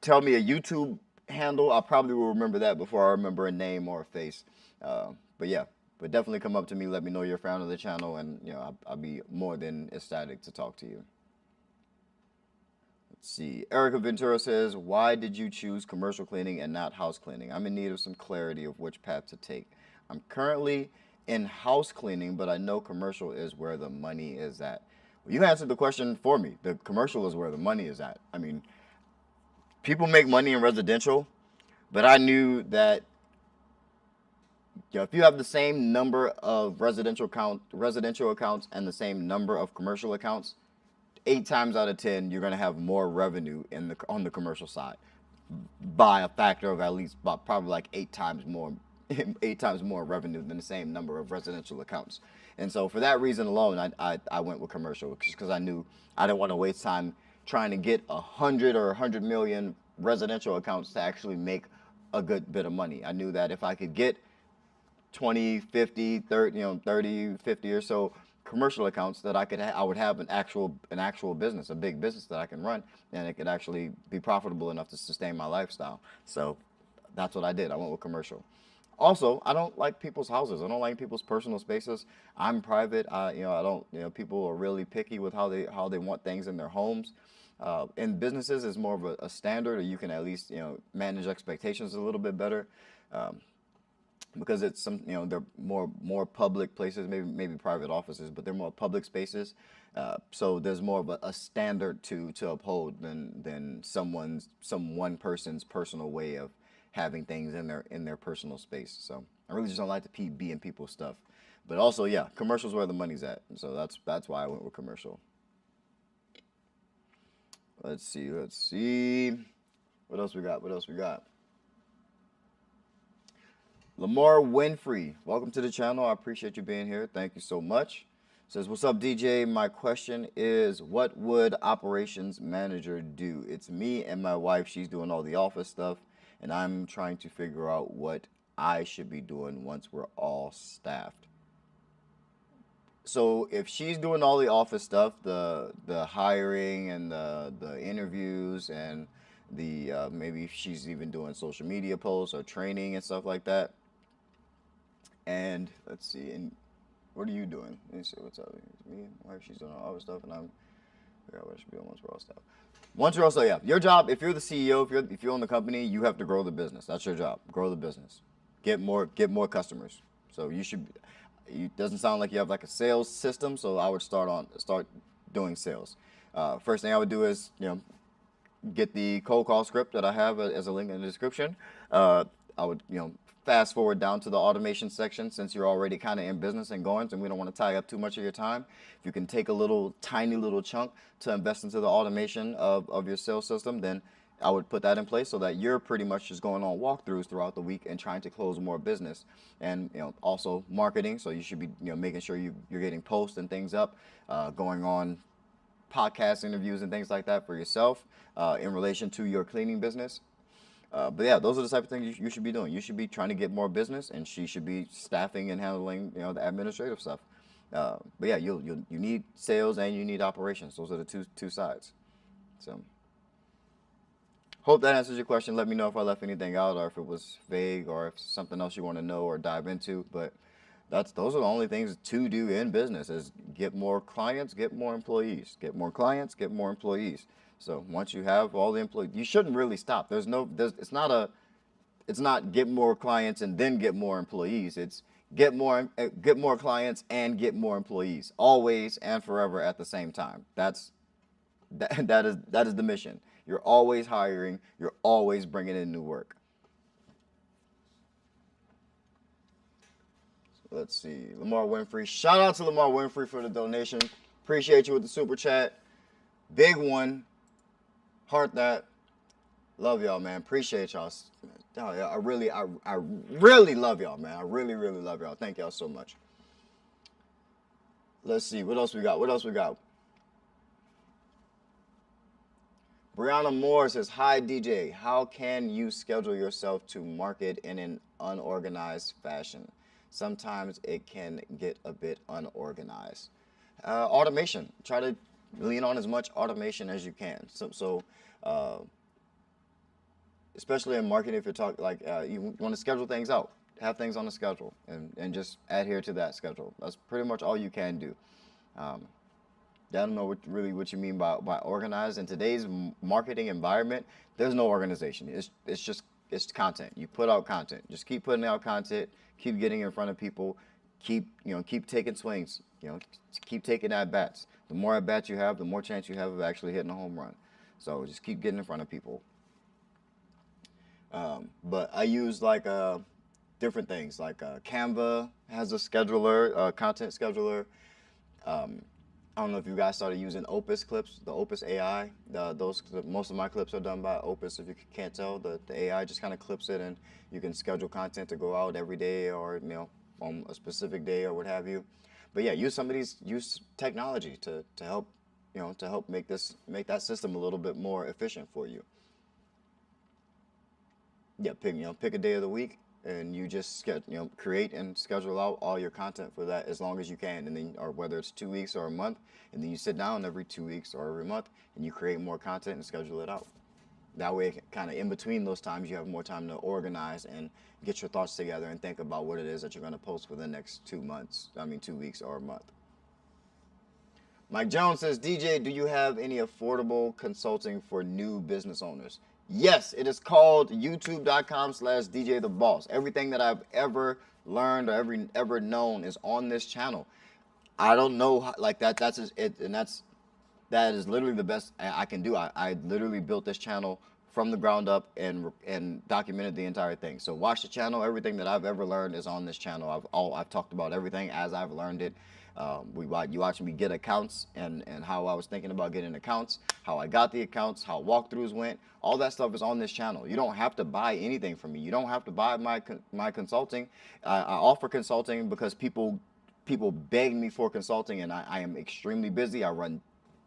tell me a YouTube handle, I probably will remember that before I remember a name or a face. But yeah, but definitely come up to me. Let me know you're a fan of the channel, and I'll be more than ecstatic to talk to you. Let's see. Erica Ventura says, why did you choose commercial cleaning and not house cleaning? I'm in need of some clarity of which path to take. I'm currently in house cleaning, but I know commercial is where the money is at. Well, you answered the question for me. The commercial is where the money is at. I mean, people make money in residential, but I knew that if you have the same number of residential accounts and the same number of commercial accounts, 8 times out of 10, you're going to have more revenue on the commercial side by a factor of at least probably like 8 times more, 8 times more revenue than the same number of residential accounts. And so for that reason alone, I went with commercial, just because I knew I didn't want to waste time trying to get 100 or 100 million residential accounts to actually make a good bit of money. I knew that if I could get 20, 50, 30, 30, 50 or so commercial accounts, that I would have an actual business, a big business that I can run, and it could actually be profitable enough to sustain my lifestyle. So that's what I did. I went with commercial. Also, I don't like people's houses. I don't like people's personal spaces. I'm private. I don't. People are really picky with how they want things in their homes. In businesses, it's more of a standard, or you can at least manage expectations a little bit better. Because it's they're more public places, maybe private offices, but they're more public spaces. So there's more of a standard to uphold than some one person's personal way of having things in their personal space. So I really just don't like to be in people's stuff. But also, yeah, commercials where the money's at. So that's why I went with commercial. Let's see. What else we got? Lamar Winfrey, welcome to the channel. I appreciate you being here. Thank you so much. Says, what's up, DJ? My question is, what would operations manager do? It's me and my wife. She's doing all the office stuff, and I'm trying to figure out what I should be doing once we're all staffed. So if she's doing all the office stuff, the hiring and the interviews and the maybe she's even doing social media posts or training and stuff like that. And let's see, and What are you doing? Let me see what's up. Me, my wife, she's doing all other stuff, and I'm. I forgot what I should be on once we're all stuff. Once you're also, yeah, your job. If you're the CEO, if you own the company, you have to grow the business. That's your job. Grow the business. Get more customers. So you should. It doesn't sound like you have like a sales system. So I would start doing sales. First thing I would do is get the cold call script that I have as a link in the description. I would, fast forward down to the automation section since you're already kind of in business and going, and we don't want to tie up too much of your time. If you can take a tiny little chunk to invest into the automation of your sales system, then I would put that in place so that you're pretty much just going on walkthroughs throughout the week and trying to close more business. And also marketing, so you should be making sure you're getting posts and things up, going on podcast interviews and things like that for yourself in relation to your cleaning business. But yeah, those are the type of things you should be doing. You should be trying to get more business, and she should be staffing and handling the administrative stuff. But yeah, you need sales and you need operations. Those are the two sides. So hope that answers your question. Let me know if I left anything out or if it was vague or if something else you want to know or dive into. But those are the only things to do in business is get more clients, get more employees, get more clients, get more employees. So once you have all the employees, you shouldn't really stop. It's not get more clients and then get more employees. It's get more clients and get more employees, always and forever at the same time. That is the mission. You're always hiring. You're always bringing in new work. Let's see. Lamar Winfrey. Shout out to Lamar Winfrey for the donation. Appreciate you with the super chat. Big one. Heart that. Love y'all, man. Appreciate y'all. I really love y'all, man. I really love y'all. Thank y'all so much. Let's see. What else we got? Brianna Moore says, hi, DJ. How can you schedule yourself to market in an unorganized fashion? Sometimes it can get a bit unorganized. Automation. Try to lean on as much automation as you can. So especially in marketing, if you're talking you want to schedule things out, have things on the schedule, and just adhere to that schedule. That's pretty much all you can do. I don't know what you mean by organized. In today's marketing environment, there's no organization. It's content. You put out content. Just keep putting out content. Keep getting in front of people. Keep taking swings. Keep taking at bats. The more at bats you have, the more chance you have of actually hitting a home run. So just keep getting in front of people. But I use different things. Canva has a scheduler, content scheduler. I don't know if you guys started using Opus clips, the Opus AI. Most of my clips are done by Opus. If you can't tell, the AI just kind of clips it, and you can schedule content to go out every day or on a specific day or what have you. But yeah, use technology to help make that system a little bit more efficient for you. Yeah, pick a day of the week, and you just create and schedule out all your content for that as long as you can, and then or whether it's 2 weeks or a month, and then you sit down every 2 weeks or every month and you create more content and schedule it out. That way, kind of in between those times, you have more time to organize and get your thoughts together and think about what it is that you're going to post for the next 2 weeks or a month. Mike Jones says, DJ, do you have any affordable consulting for new business owners? Yes, it is called youtube.com/DJtheBoss. Everything that I've ever learned or ever known is on this channel. I don't know how, that's it, and that is literally the best I can do. I literally built this channel from the ground up and documented the entire thing. So watch the channel. Everything that I've ever learned is on this channel. I've talked about everything as I've learned it. You watch me get accounts and how I was thinking about getting accounts, how I got the accounts, how walkthroughs went. All that stuff is on this channel. You don't have to buy anything from me. You don't have to buy my consulting. I offer consulting because people beg me for consulting, and I am extremely busy. I run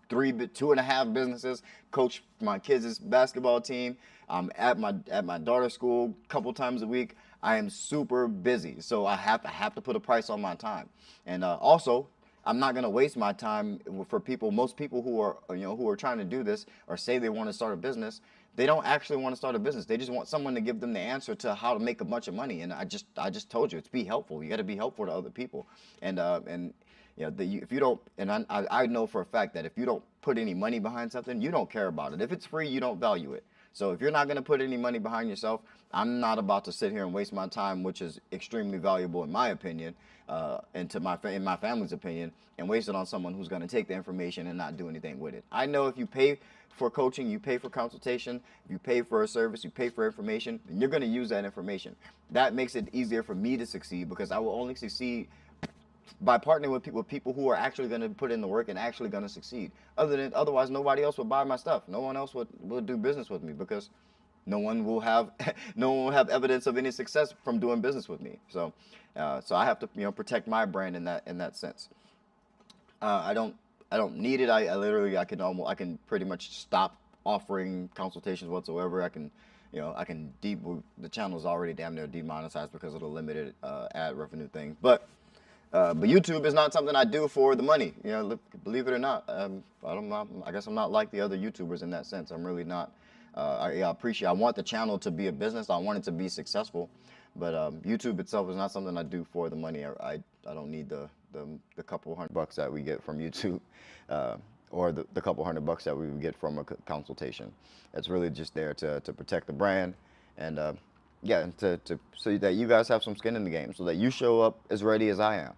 2.5 businesses, coach my kids' basketball team. I'm at my daughter's school a couple times a week. I am super busy, so I have to put a price on my time. And also, I'm not gonna waste my time for people. Most people who are trying to do this or say they want to start a business, They don't actually want to start a business. They just want someone to give them the answer to how to make a bunch of money. And I just told you, it's be helpful. You got to be helpful to other people. And you know, if you don't, and I know for a fact that if you don't put any money behind something, you don't care about it. If it's free, you don't value it. So if you're not going to put any money behind yourself, I'm not about to sit here and waste my time, which is extremely valuable in my opinion, and in my family's opinion, and waste it on someone who's going to take the information and not do anything with it. I know if you pay for coaching, you pay for consultation, you pay for a service, you pay for information, and you're going to use that information. That makes it easier for me to succeed because I will only succeed by partnering with people who are actually going to put in the work and actually going to succeed. Otherwise, nobody else would buy my stuff. No one else would do business with me because no one will have evidence of any success from doing business with me. So I have to protect my brand in that sense. I don't need it. I can pretty much stop offering consultations whatsoever. The channel is already damn near demonetized because of the limited ad revenue thing. But YouTube is not something I do for the money. Believe it or not. I guess I'm not like the other YouTubers in that sense. I'm really not. I want the channel to be a business. I want it to be successful. But YouTube itself is not something I do for the money. I don't need the couple $100 that we get from YouTube, or the couple $100 that we would get from a consultation. It's really just there to protect the brand and so that you guys have some skin in the game, so that you show up as ready as I am.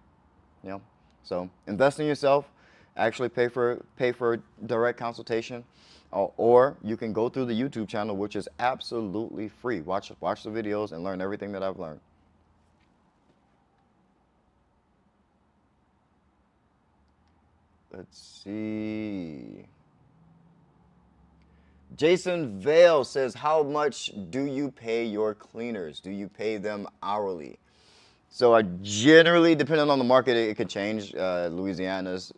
So invest in yourself. Actually pay for direct consultation, or you can go through the YouTube channel, which is absolutely free. Watch the videos and learn everything that I've learned. Let's see. Jason Vale says, how much do you pay your cleaners? Do you pay them hourly? So I generally, depending on the market, it could change. Louisiana's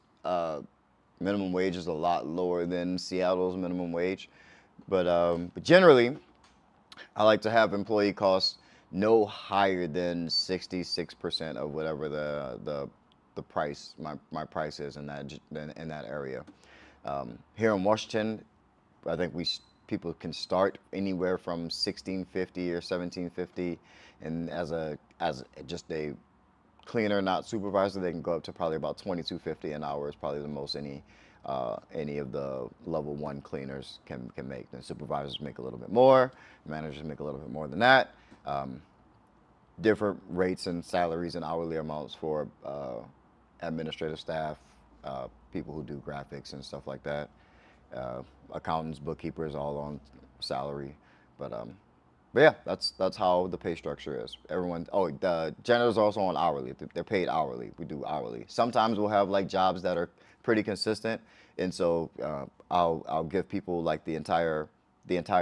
minimum wage is a lot lower than Seattle's minimum wage. But generally, I like to have employee costs no higher than 66% of whatever the price, my price is in that area. Here in Washington, I think people can start anywhere from $16.50 or $17.50, and as just a cleaner, not supervisor, they can go up to probably about $22.50 an hour. Is probably the most any of the level 1 cleaners can make. Then supervisors make a little bit more, managers make a little bit more than that. Different rates and salaries and hourly amounts for administrative staff, people who do graphics and stuff like that. Accountants, bookkeepers, all on salary, but yeah, that's how the pay structure is. The janitors are also on hourly. They're paid hourly. We do hourly. Sometimes we'll have like jobs that are pretty consistent, and so I'll give people like the entire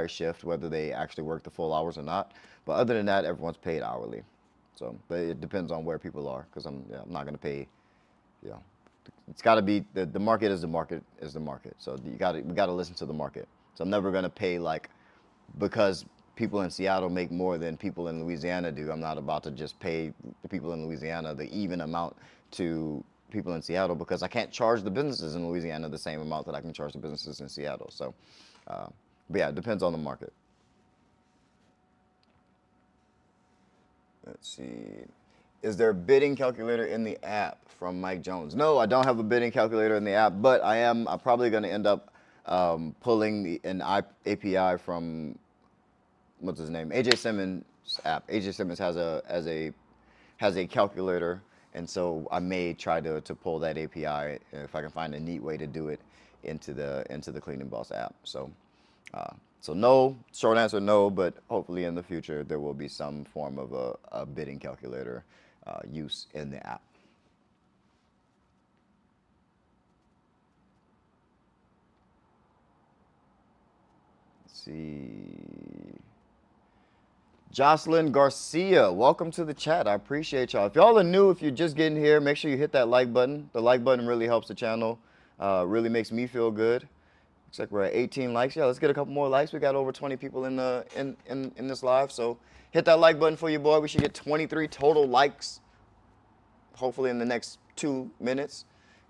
shift, whether they actually work the full hours or not. But other than that, everyone's paid hourly. So, but it depends on where people are, because I'm not going to pay, it's got to be, the market is the market is the market. So we got to listen to the market. So I'm never going to pay because people in Seattle make more than people in Louisiana do. I'm not about to just pay the people in Louisiana the even amount to people in Seattle, because I can't charge the businesses in Louisiana the same amount that I can charge the businesses in Seattle. So, but yeah, it depends on the market. Let's see. Is there a bidding calculator in the app? From Mike Jones. No, I don't have a bidding calculator in the app, but I'm probably going to end up pulling an API from, what's his name? AJ Simmons' app. AJ Simmons has a calculator, and so I may try to pull that API if I can find a neat way to do it into the Cleaning Boss app. So no, short answer, no, but hopefully in the future there will be some form of a bidding calculator use in the app. See. Jocelyn Garcia, welcome to the chat. I appreciate y'all. If y'all are new, if you're just getting here, make sure you hit that like button. The like button really helps the channel. Really makes me feel good. Looks like we're at 18 likes. Yeah, let's get a couple more likes. We got over 20 people in this live. So hit that like button for your boy. We should get 23 total likes, hopefully in the next 2 minutes.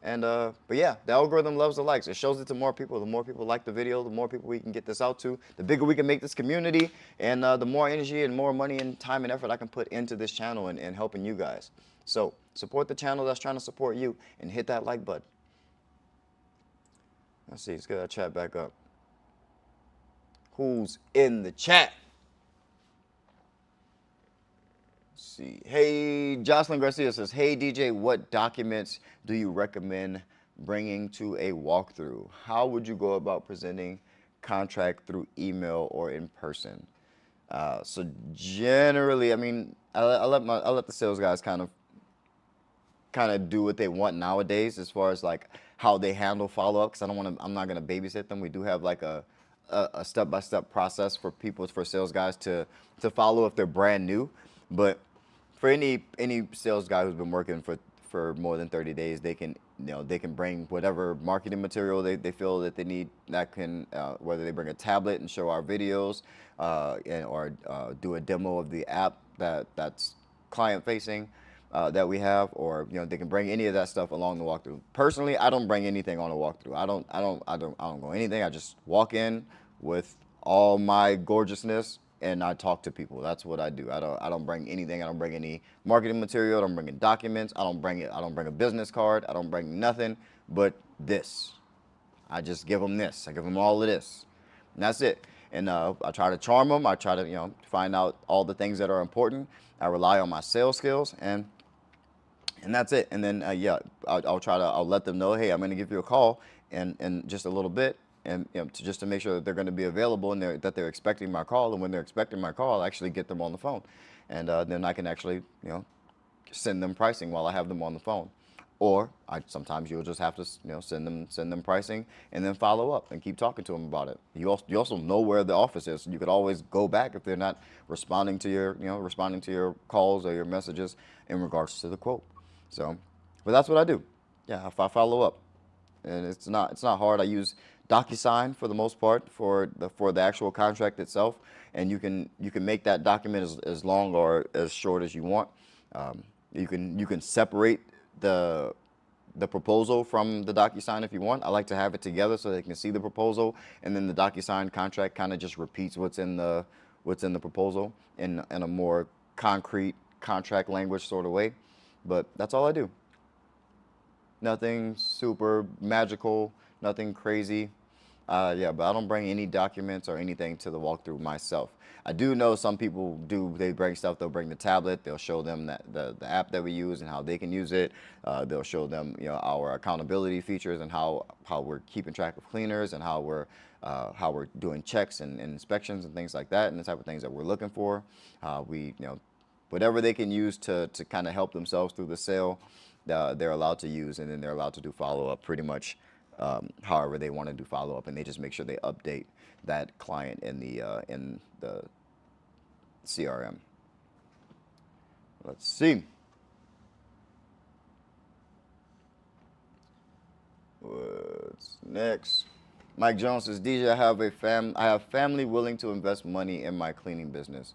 And but yeah, the algorithm loves the likes. It shows it to more people. The more people like the video, the more people we can get this out to, the bigger we can make this community, and the more energy and more money and time and effort I can put into this channel and helping you guys. So support the channel that's trying to support you, and hit that like button. Let's see, let's get that chat back up. Who's in the chat? Let's see. Hey, Jocelyn Garcia says, hey DJ, what documents do you recommend bringing to a walkthrough? How would you go about presenting contract through email or in person? So generally, I mean, I let the sales guys kind of do what they want nowadays as far as like how they handle follow-up, because I'm not gonna babysit them. We do have like a step-by-step process for sales guys to follow if they're brand new. But for any sales guy who's been working for more than 30 days, they can bring whatever marketing material they feel that they need. That can whether they bring a tablet and show our videos, or do a demo of the app that's client facing. That we have, or they can bring any of that stuff along the walkthrough. Personally, I don't bring anything on a walkthrough. I don't go anything. I just walk in with all my gorgeousness and I talk to people. That's what I do. I don't bring anything. I don't bring any marketing material. I don't bring any documents. I don't bring a business card. I don't bring nothing but this. I just give them this. I give them all of this, and that's it. And I try to charm them. I try to find out all the things that are important. I rely on my sales skills, and that's it. And then I'll let them know, hey, I'm going to give you a call in just a little bit, and just to make sure that they're going to be available and that they're expecting my call. And when they're expecting my call, I'll actually get them on the phone, and then I can actually send them pricing while I have them on the phone. Or sometimes you'll just have to send them pricing and then follow up and keep talking to them about it. You also know where the office is, so you could always go back if they're not responding to your calls or your messages in regards to the quote. So, but that's what I do. Yeah, if I follow up, and it's not hard. I use DocuSign for the most part for the actual contract itself, and you can make that document as long or as short as you want. You can separate the proposal from the DocuSign if you want. I like to have it together so they can see the proposal, and then the DocuSign contract kind of just repeats what's in the proposal in a more concrete contract language sort of way. But that's all I do. Nothing super magical, nothing crazy. Yeah, but I don't bring any documents or anything to the walkthrough myself. I do know some people do. They bring stuff. They'll bring the tablet. They'll show them the app that we use and how they can use it. They'll show them our accountability features and how we're keeping track of cleaners and how we're doing checks and inspections and things like that, and the type of things that we're looking for. Whatever they can use to kind of help themselves through the sale, they're allowed to use, and then they're allowed to do follow-up pretty much however they want to do follow-up, and they just make sure they update that client in the CRM. Let's see. What's next? Mike Jones says, DJ, I have family willing to invest money in my cleaning business.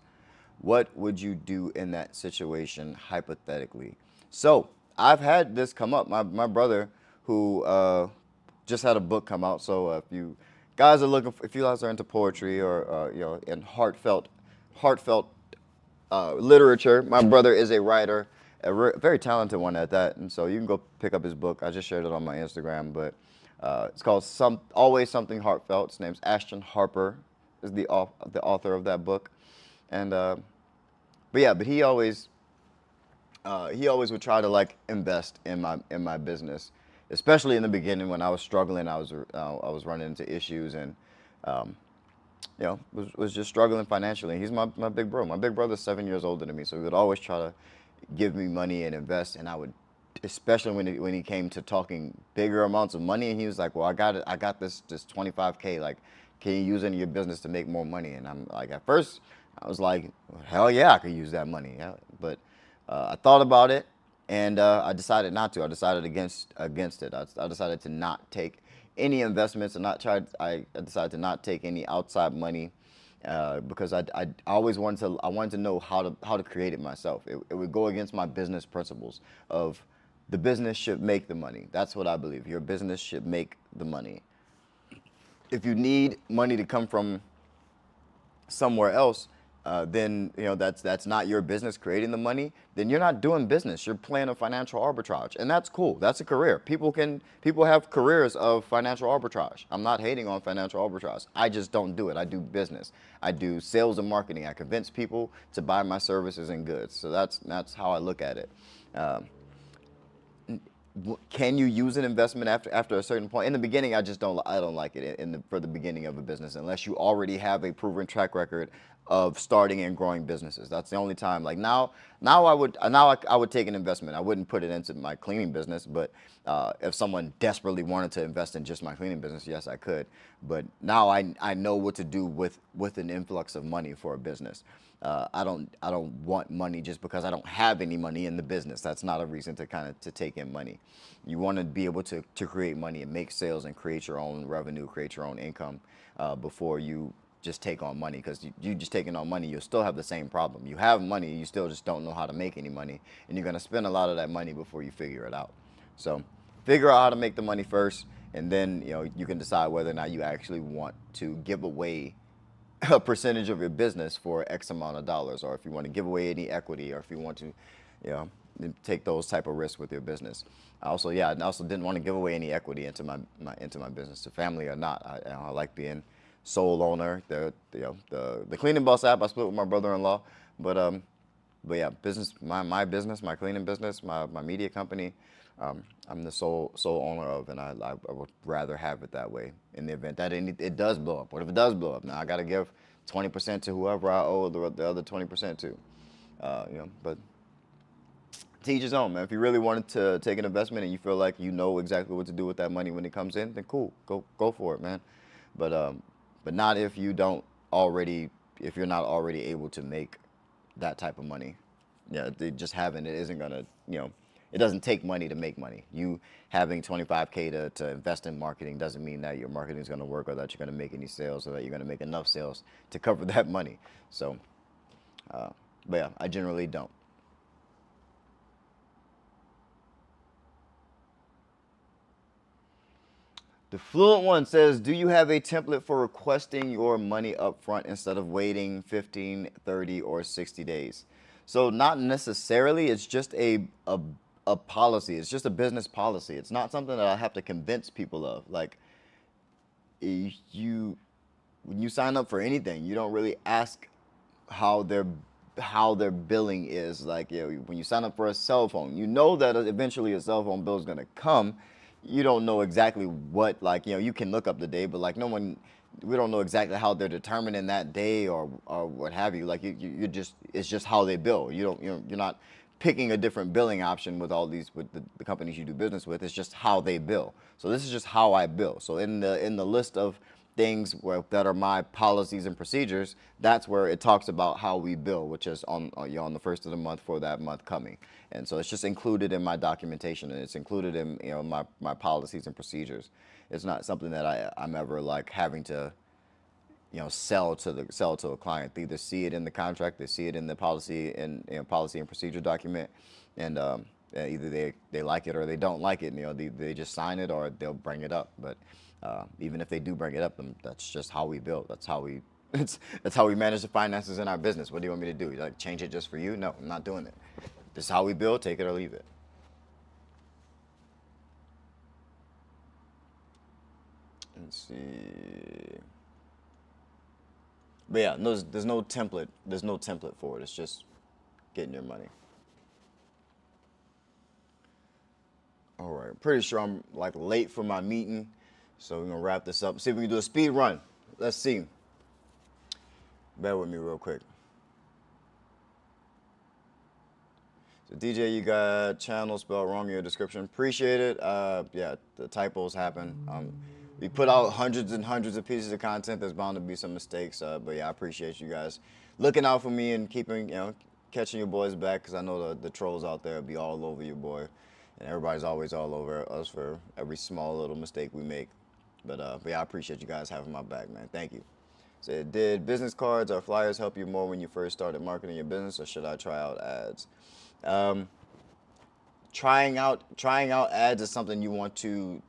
What would you do in that situation hypothetically? So I've had this come up. My brother, who just had a book come out. So if you guys are into poetry or and heartfelt literature, my brother is a writer, a very talented one at that. And so you can go pick up his book. I just shared it on my Instagram, but it's called Always Something Heartfelt. His name's Ashton Harper, is the author of that book. And but he always would try to like invest in my business, especially in the beginning when I was struggling. I was running into issues and was just struggling financially. He's my big bro. My big brother's 7 years older than me, so he would always try to give me money and invest. And I would, especially when he came to talking bigger amounts of money, and he was like, "Well, I got this 25K. Like, can you use it in your business to make more money?" And I'm like, at first, I was like, well, hell yeah, I could use that money. Yeah. But I thought about it, and I decided not to. I decided against it. I decided to not take any investments and I decided to not take any outside money because I always wanted to know how to create it myself. It would go against my business principles of the business should make the money. That's what I believe. Your business should make the money. If you need money to come from somewhere else, then that's not your business creating the money. Then you're not doing business. You're playing a financial arbitrage, and that's cool. That's a career. People have careers of financial arbitrage. I'm not hating on financial arbitrage. I just don't do it. I do business. I do sales and marketing. I convince people to buy my services and goods. So that's how I look at it. Can you use an investment after a certain point? In the beginning, I don't like it for the beginning of a business unless you already have a proven track record of starting and growing businesses. That's the only time. Like now I would take an investment. I wouldn't put it into my cleaning business, but if someone desperately wanted to invest in just my cleaning business, yes, I could. But now I know what to do with an influx of money for a business. I don't want money just because I don't have any money in the business. That's not a reason to take in money. You want to be able to create money and make sales and create your own revenue, create your own income before you just take on money. Because you just taking on money, you'll still have the same problem. You have money, you still just don't know how to make any money, and you're going to spend a lot of that money before you figure it out. So figure out how to make the money first, and then you can decide whether or not you actually want to give away a percentage of your business for X amount of dollars, or if you want to give away any equity, or if you want to, take those type of risks with your business. I also didn't want to give away any equity into my business, to family or not. I like being sole owner. The Cleaning Boss app I split with my brother-in-law, but yeah, business, my business, my cleaning business, my media company. I'm the sole owner of, and I would rather have it that way in the event that it does blow up. What if it does blow up? Now I got to give 20% to whoever I owe the other 20% to. But to each his own, man. If you really wanted to take an investment and you feel like you know exactly what to do with that money when it comes in, then cool, go for it, man. But not if you're not already able to make that type of money. Yeah, just having it isn't gonna, it doesn't take money to make money. You having $25K to invest in marketing doesn't mean that your marketing is going to work, or that you're going to make any sales, or that you're going to make enough sales to cover that money. So, but yeah, I generally don't. The Fluent One says, do you have a template for requesting your money up front instead of waiting 15, 30, or 60 days? So not necessarily. It's just a policy. It's just a business policy. It's not something that I have to convince people of. Like, when you sign up for anything, you don't really ask how their billing is. Like, when you sign up for a cell phone, you know that eventually a cell phone bill is going to come. You don't know exactly what, you can look up the day, but we don't know exactly how they're determining that day or what have you. Like, it's just how they bill. You're not picking a different billing option with the companies you do business with. It's just how they bill. So this is just how I bill. So in the list of things that are my policies and procedures, that's where it talks about how we bill, which is on the first of the month for that month coming. And so it's just included in my documentation, and it's included in my policies and procedures. It's not something that I'm ever having to sell to a client. They either see it in the contract, they see it in the policy and procedure document, and either they like it or they don't like it. They just sign it or they'll bring it up. But even if they do bring it up, then that's just how we build. That's how we manage the finances in our business. What do you want me to do? Change it just for you? No, I'm not doing it. This is how we build. Take it or leave it. Let's see. But yeah, there's no template. There's no template for it. It's just getting your money. All right, pretty sure I'm late for my meeting, so we're gonna wrap this up. See if we can do a speed run. Let's see. Bear with me real quick. So DJ, you got channel spelled wrong in your description. Appreciate it. Yeah, the typos happen. We put out hundreds and hundreds of pieces of content. There's bound to be some mistakes, but yeah, I appreciate you guys looking out for me and keeping, catching your boys back, because I know the trolls out there will be all over your boy, and everybody's always all over us for every small little mistake we make. But yeah, I appreciate you guys having my back, man. Thank you. So, did business cards or flyers help you more when you first started marketing your business, or should I try out ads? trying out ads is something you want to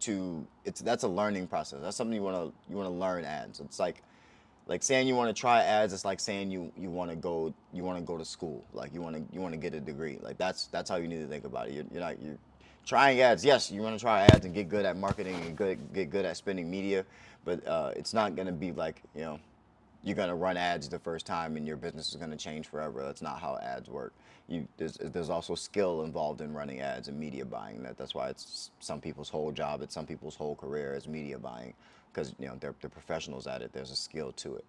that's a learning process. That's something you want to learn ads. It's like saying you want to try ads. It's like saying you want to go to school. Like you want to get a degree. Like that's how you need to think about it. You're trying ads. Yes, you want to try ads and get good at marketing and get good at spending media, but it's not gonna be like, you're gonna run ads the first time and your business is gonna change forever. That's not how ads work. There's also skill involved in running ads and media buying. That's why it's some people's whole job. It's some people's whole career is media buying, because they're professionals at it. There's a skill to it.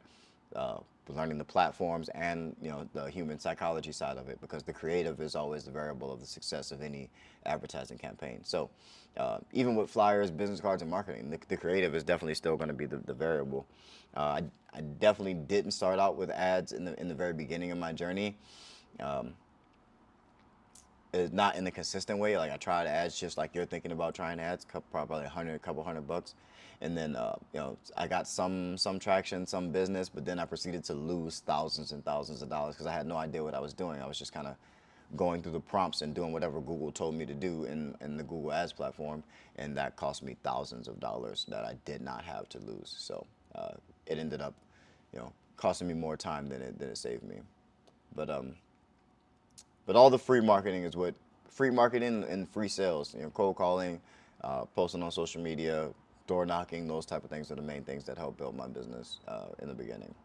Learning the platforms and the human psychology side of it, because the creative is always the variable of the success of any advertising campaign. So even with flyers, business cards, and marketing, the creative is definitely still going to be the variable. I definitely didn't start out with ads in the very beginning of my journey. Not in a consistent way. Like, I tried ads just like you're thinking about trying ads, probably a couple $100, and then I got some traction, some business, but then I proceeded to lose thousands and thousands of dollars because I had no idea what I was doing. I was just kind of going through the prompts and doing whatever Google told me to do in the Google Ads platform, and that cost me thousands of dollars that I did not have to lose. So it ended up, costing me more time than it saved me. But all the free marketing is what free marketing and free sales, cold calling, posting on social media, door knocking, those type of things are the main things that help build my business in the beginning.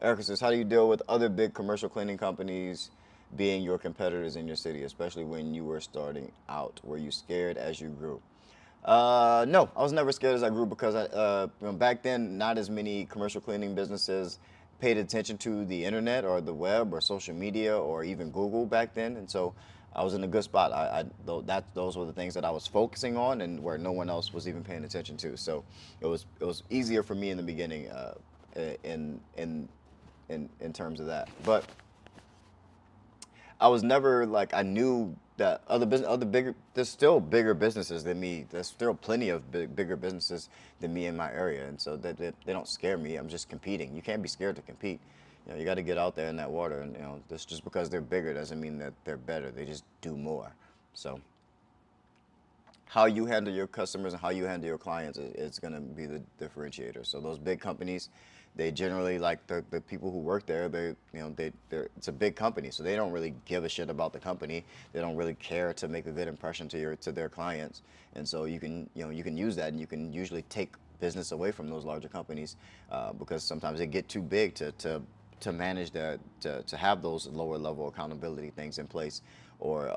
Erica says, how do you deal with other big commercial cleaning companies being your competitors in your city, especially when you were starting out? Were you scared as you grew? No, I was never scared as I grew, because back then, not as many commercial cleaning businesses paid attention to the internet or the web or social media or even Google back then, and so I was in a good spot. Those were the things that I was focusing on, and where no one else was even paying attention to. So it was easier for me in the beginning, in terms of that. But I was never like, I knew that there's still bigger businesses than me. There's still plenty of bigger businesses than me in my area, and so they don't scare me. I'm just competing. You can't be scared to compete. You got to get out there in that water, and just because they're bigger doesn't mean that they're better. They just do more. So how you handle your customers and how you handle your clients is going to be the differentiator. So those big companies, they generally, like the people who work there, it's a big company, so they don't really give a shit about the company. They don't really care to make a good impression to their clients, and so you can use that, and you can usually take business away from those larger companies, because sometimes they get too big to manage that, to have those lower level accountability things in place, or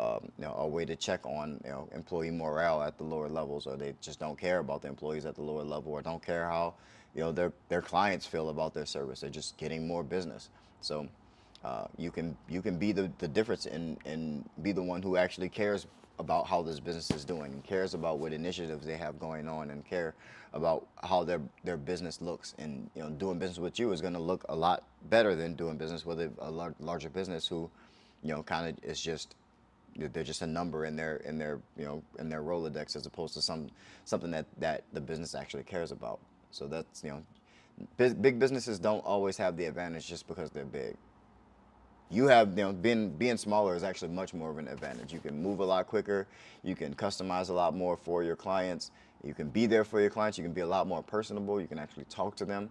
a way to check on employee morale at the lower levels, or they just don't care about the employees at the lower level, or don't care how their clients feel about their service. They're just getting more business. So you can be the difference and be the one who actually cares about how this business is doing, and cares about what initiatives they have going on, and care about how their business looks. And doing business with you is going to look a lot better than doing business with a larger business who kind of is just, they're just a number in their Rolodex, as opposed to something that the business actually cares about. So that's, big businesses don't always have the advantage just because they're big. You have, being smaller is actually much more of an advantage. You can move a lot quicker. You can customize a lot more for your clients. You can be there for your clients. You can be a lot more personable. You can actually talk to them.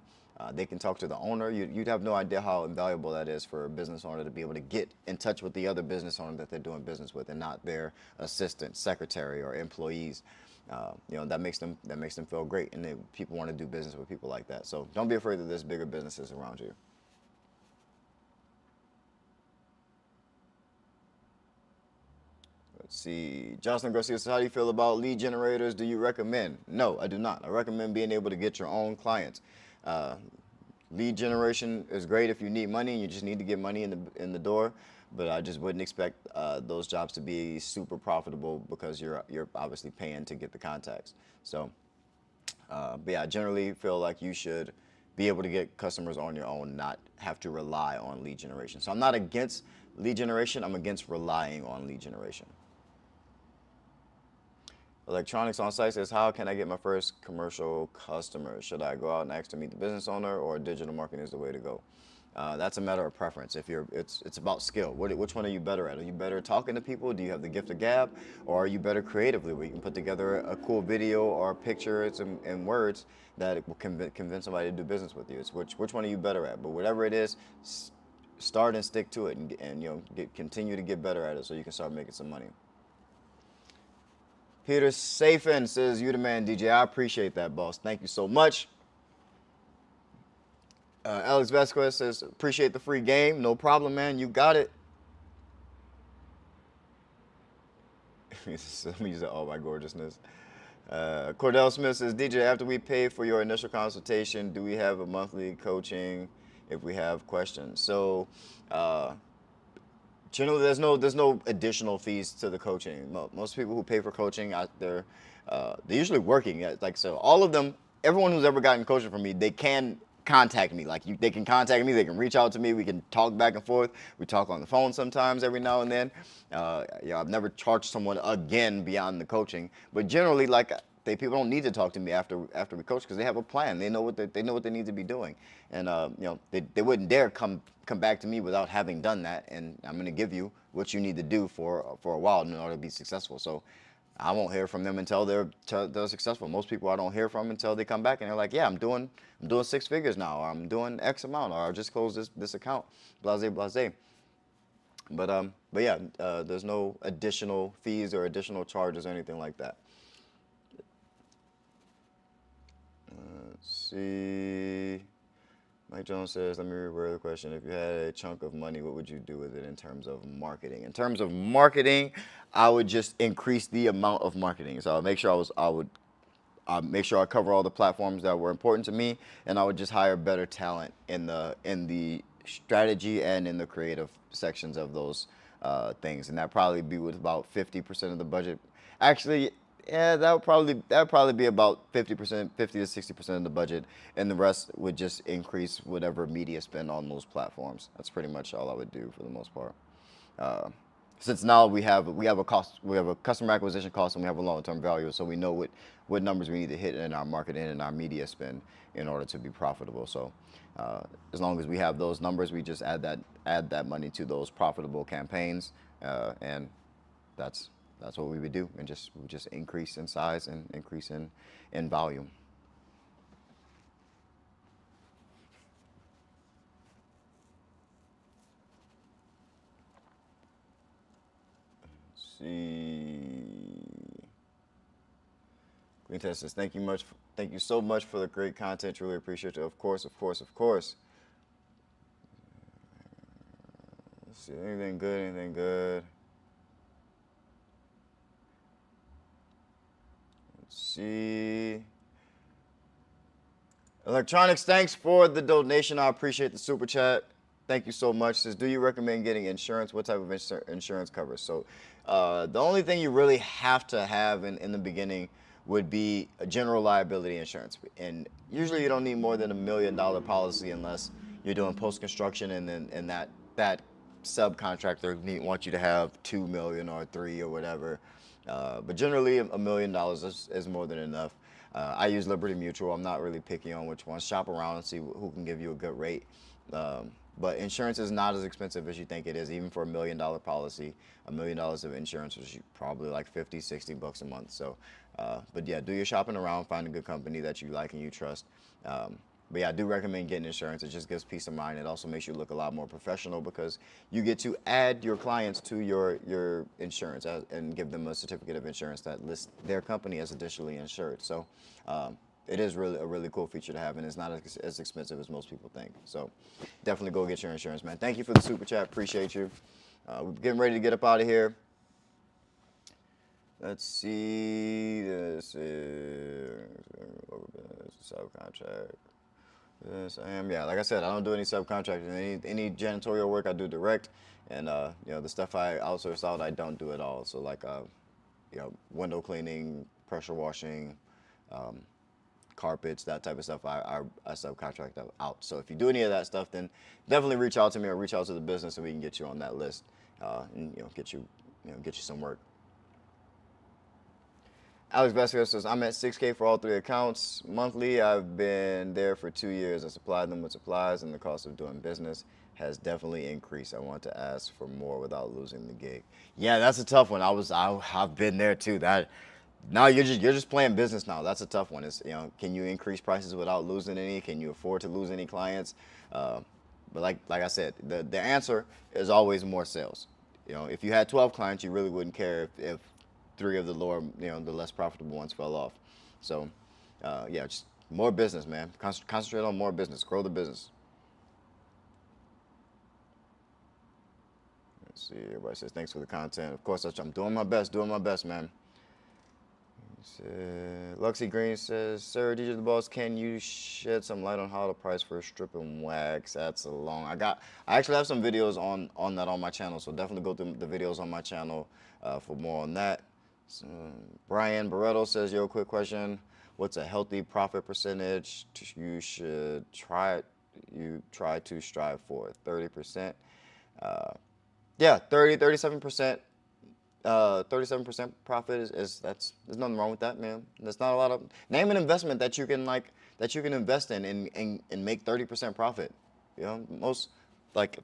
They can talk to the owner. You'd have no idea how invaluable that is for a business owner, to be able to get in touch with the other business owner that they're doing business with, and not their assistant, secretary, or employees. That makes them feel great, and people want to do business with people like that. So don't be afraid that there's bigger businesses around you. Let's see. Jocelyn Garcia says, how do you feel about lead generators? Do you recommend? No, I do not. I recommend being able to get your own clients. Lead generation is great if you need money and you just need to get money in the door, but I just wouldn't expect those jobs to be super profitable, because you're obviously paying to get the contacts. So, but yeah, I generally feel like you should be able to get customers on your own, not have to rely on lead generation. So I'm not against lead generation. I'm against relying on lead generation. Electronics on Site says, how can I get my first commercial customer? Should I go out and ask to meet the business owner, or digital marketing is the way to go? That's a matter of preference. It's about skill. Which one are you better at? Are you better at talking to people? Do you have the gift of gab, or are you better creatively, where you can put together a cool video or pictures and words that will convince somebody to do business with you? It's which one are you better at? But whatever it is, start and stick to it, and continue to get better at it, so you can start making some money. Peter Safin says, "You the man, DJ." I appreciate that, boss. Thank you so much. Alex Vasquez says, "Appreciate the free game. No problem, man. You got it." Let me use that, "all my gorgeousness." Cordell Smith says, "DJ, after we pay for your initial consultation, do we have a monthly coaching if we have questions?" So generally, there's no additional fees to the coaching. Most people who pay for coaching, they're usually working. Like, so all of them, everyone who's ever gotten coaching from me, they can contact me. Like, they can contact me, they can reach out to me, we can talk back and forth. We talk on the phone sometimes every now and then. I've never charged someone again beyond the coaching, but generally, like, people don't need to talk to me after we coach, because they have a plan. They know what they need to be doing, and they wouldn't dare come back to me without having done that. And I'm going to give you what you need to do for a while in order to be successful. So I won't hear from them until they're successful. Most people I don't hear from until they come back and they're like, "Yeah, I'm doing 6 figures now, or I'm doing X amount, or I just closed this account, blase blase." But yeah, there's no additional fees or additional charges or anything like that. Let's see. Mike Jones says, "Let me reword the question. If you had a chunk of money, what would you do with it in terms of marketing?" In terms of marketing, I would just increase the amount of marketing. So I'll make sure make sure I cover all the platforms that were important to me, and I would just hire better talent in the strategy and in the creative sections of those things. And that'd probably be with about 50% of the budget. Actually, yeah, that would probably be about 50%, 50 to 60% of the budget, and the rest would just increase whatever media spend on those platforms. That's pretty much all I would do for the most part. Since now we have a customer acquisition cost, and we have a long-term value, so we know what numbers we need to hit in our marketing and our media spend in order to be profitable. So as long as we have those numbers, we just add that money to those profitable campaigns, and that's what we would do, and we just increase in size and increase in volume. Let's see. Green Test says, thank you so much for the great content. Really appreciate it. Of course. Let's see, anything good? See, Electronics, thanks for the donation. I appreciate the super chat. Thank you so much. Says, do you recommend getting insurance? What type of insurance covers? So the only thing you really have to have in the beginning would be a general liability insurance. And usually you don't need more than $1 million policy unless you're doing post-construction, and that subcontractor wants you to have 2 million or 3 or whatever. But generally, $1 million is more than enough. I use Liberty Mutual. I'm not really picky on which one. Shop around and see who can give you a good rate. But insurance is not as expensive as you think it is, even for $1 million policy. $1 million of insurance is probably like $50, $60 a month. So, but yeah, do your shopping around, find a good company that you like and you trust. But yeah, I do recommend getting insurance. It just gives peace of mind. It also makes you look a lot more professional, because you get to add your clients to your insurance and give them a certificate of insurance that lists their company as additionally insured. So it is really a really cool feature to have, and it's not as expensive as most people think. So definitely go get your insurance, man. Thank you for the super chat. Appreciate you. We're getting ready to get up out of here. Let's see. This is subcontract. Yes, I am. Yeah, like I said, I don't do any subcontracting. Any janitorial work I do direct, and the stuff I outsource out, I don't do at all. So like window cleaning, pressure washing, carpets, that type of stuff, I subcontract out. So if you do any of that stuff, then definitely reach out to me or reach out to the business, so we can get you on that list, and get you some work. Alex Vasquez says, I'm at 6K for all 3 accounts. Monthly, I've been there for 2 years. I supplied them with supplies, and the cost of doing business has definitely increased. I want to ask for more without losing the gig. Yeah, that's a tough one. I've been there too. That now you're just playing business now. That's a tough one. It's, can you increase prices without losing any? Can you afford to lose any clients? But like I said, the answer is always more sales. If you had 12 clients, you really wouldn't care if 3 of the lower, the less profitable ones fell off. So, yeah, just more business, man. Concentrate on more business. Grow the business. Let's see. Everybody says thanks for the content. Of course, I'm doing my best. Doing my best, man. Luxy Green says, Sir, DJ the Boss, can you shed some light on how the price for strip and wax? That's a long. I actually have some videos on that on my channel, so definitely go through the videos on my channel for more on that. So, Brian Barreto says, yo, quick question. What's a healthy profit percentage you should try to strive for? 30%. Yeah, 37%. 37% profit is there's nothing wrong with that, man. There's not a lot of, name an investment that you can invest in and make 30% profit. Most, like,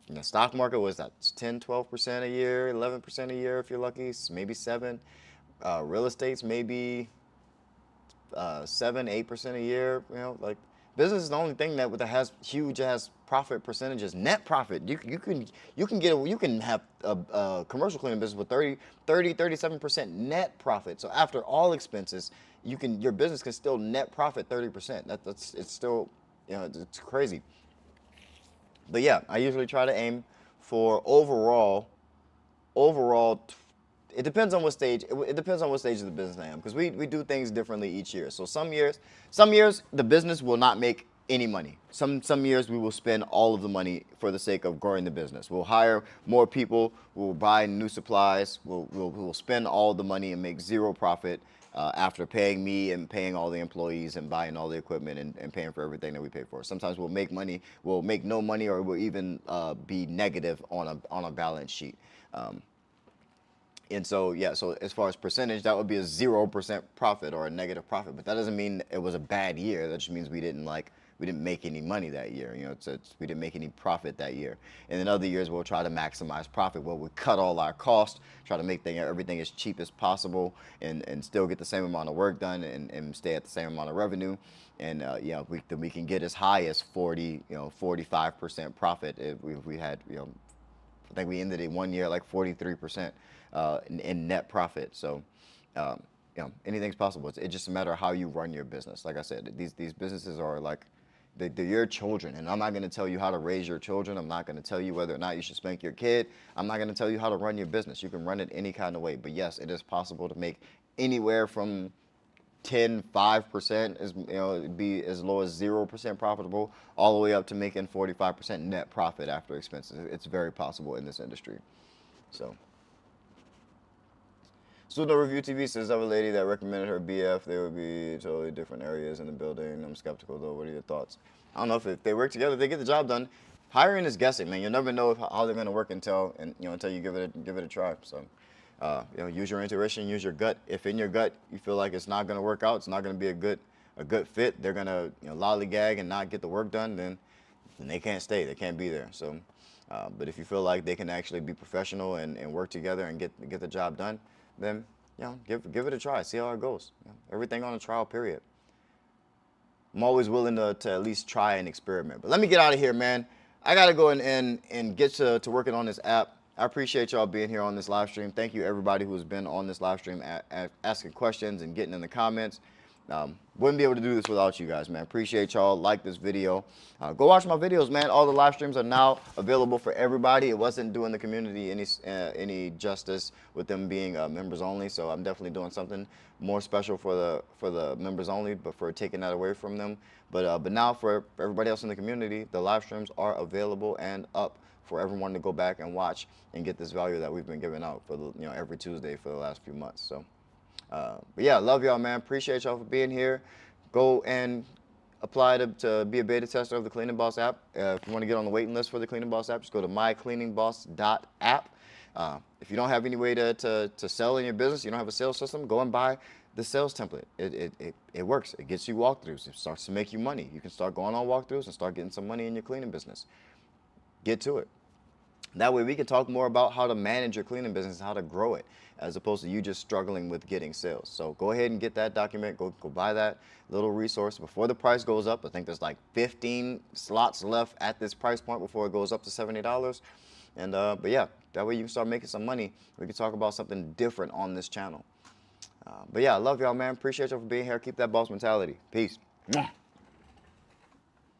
the stock market was that 10, 12% a year, 11% a year if you're lucky, maybe 7. Real estate's maybe 7, 8% a year. Like, business is the only thing that has huge ass profit percentages. Net profit. You can have a commercial cleaning business with 37% net profit. So after all expenses, your business can still net profit 30%. It's still, it's crazy. But yeah, I usually try to aim for overall. It depends on what stage. It depends on what stage of the business I am, because we do things differently each year. So some years the business will not make any money. Some years we will spend all of the money for the sake of growing the business. We'll hire more people. We'll buy new supplies. We'll spend all the money and make zero profit after paying me and paying all the employees and buying all the equipment and paying for everything that we pay for. Sometimes we'll make money. We'll make no money, or we'll even be negative on a balance sheet. And so, yeah, so as far as percentage, that would be a 0% profit or a negative profit. But that doesn't mean it was a bad year. That just means we didn't make any money that year. We didn't make any profit that year. And in other years, we'll try to maximize profit. Well, we cut all our costs, try to make everything as cheap as possible, and still get the same amount of work done and stay at the same amount of revenue. And we can get as high as 45% profit if we had, I think we ended it one year at like 43% in net profit. So, anything's possible. It's just a matter of how you run your business. Like I said, these businesses are like, they're your children, and I'm not going to tell you how to raise your children. I'm not going to tell you whether or not you should spank your kid. I'm not going to tell you how to run your business. You can run it any kind of way. But yes, it is possible to make anywhere from 5%, be as low as 0% profitable, all the way up to making 45% net profit after expenses. It's very possible in this industry. So, Sudo Review TV says, I have a lady that recommended her BF. They would be totally different areas in the building. I'm skeptical though. What are your thoughts? I don't know if they work together, they get the job done. Hiring is guessing, man. You'll never know how they're going to work until you give it a try. So, use your intuition, use your gut. If in your gut you feel like it's not going to work out, it's not going to be a good fit, they're going to lollygag and not get the work done, then they can't stay. They can't be there. So, but if you feel like they can actually be professional and work together and get the job done, then give it a try. See how it goes. Everything on a trial period. I'm always willing to at least try and experiment. But let me get out of here, man. I gotta go and get to working on this app. I appreciate y'all being here on this live stream. Thank you everybody who's been on this live stream asking questions and getting in the comments. Wouldn't be able to do this without you guys, man. Appreciate y'all. Like this video. Go watch my videos, man. All the live streams are now available for everybody. It wasn't doing the community any justice with them being members only, so I'm definitely doing something more special for the members only, but for taking that away from them. But now for everybody else in the community, the live streams are available and up for everyone to go back and watch and get this value that we've been giving out for every Tuesday for the last few months. So. But yeah, love y'all, man. Appreciate y'all for being here. Go and apply to be a beta tester of the Cleaning Boss app. If you want to get on the waiting list for the Cleaning Boss app, just go to MyCleaningBoss.app. If you don't have any way to sell in your business, you don't have a sales system, go and buy the sales template. It works. It gets you walkthroughs. It starts to make you money. You can start going on walkthroughs and start getting some money in your cleaning business. Get to it. That way we can talk more about how to manage your cleaning business, how to grow it, as opposed to you just struggling with getting sales. So go ahead and get that document. Go buy that little resource before the price goes up. I think there's like 15 slots left at this price point before it goes up to $70. And but yeah, that way you can start making some money. We can talk about something different on this channel. But yeah, I love y'all, man. Appreciate y'all for being here. Keep that boss mentality. Peace.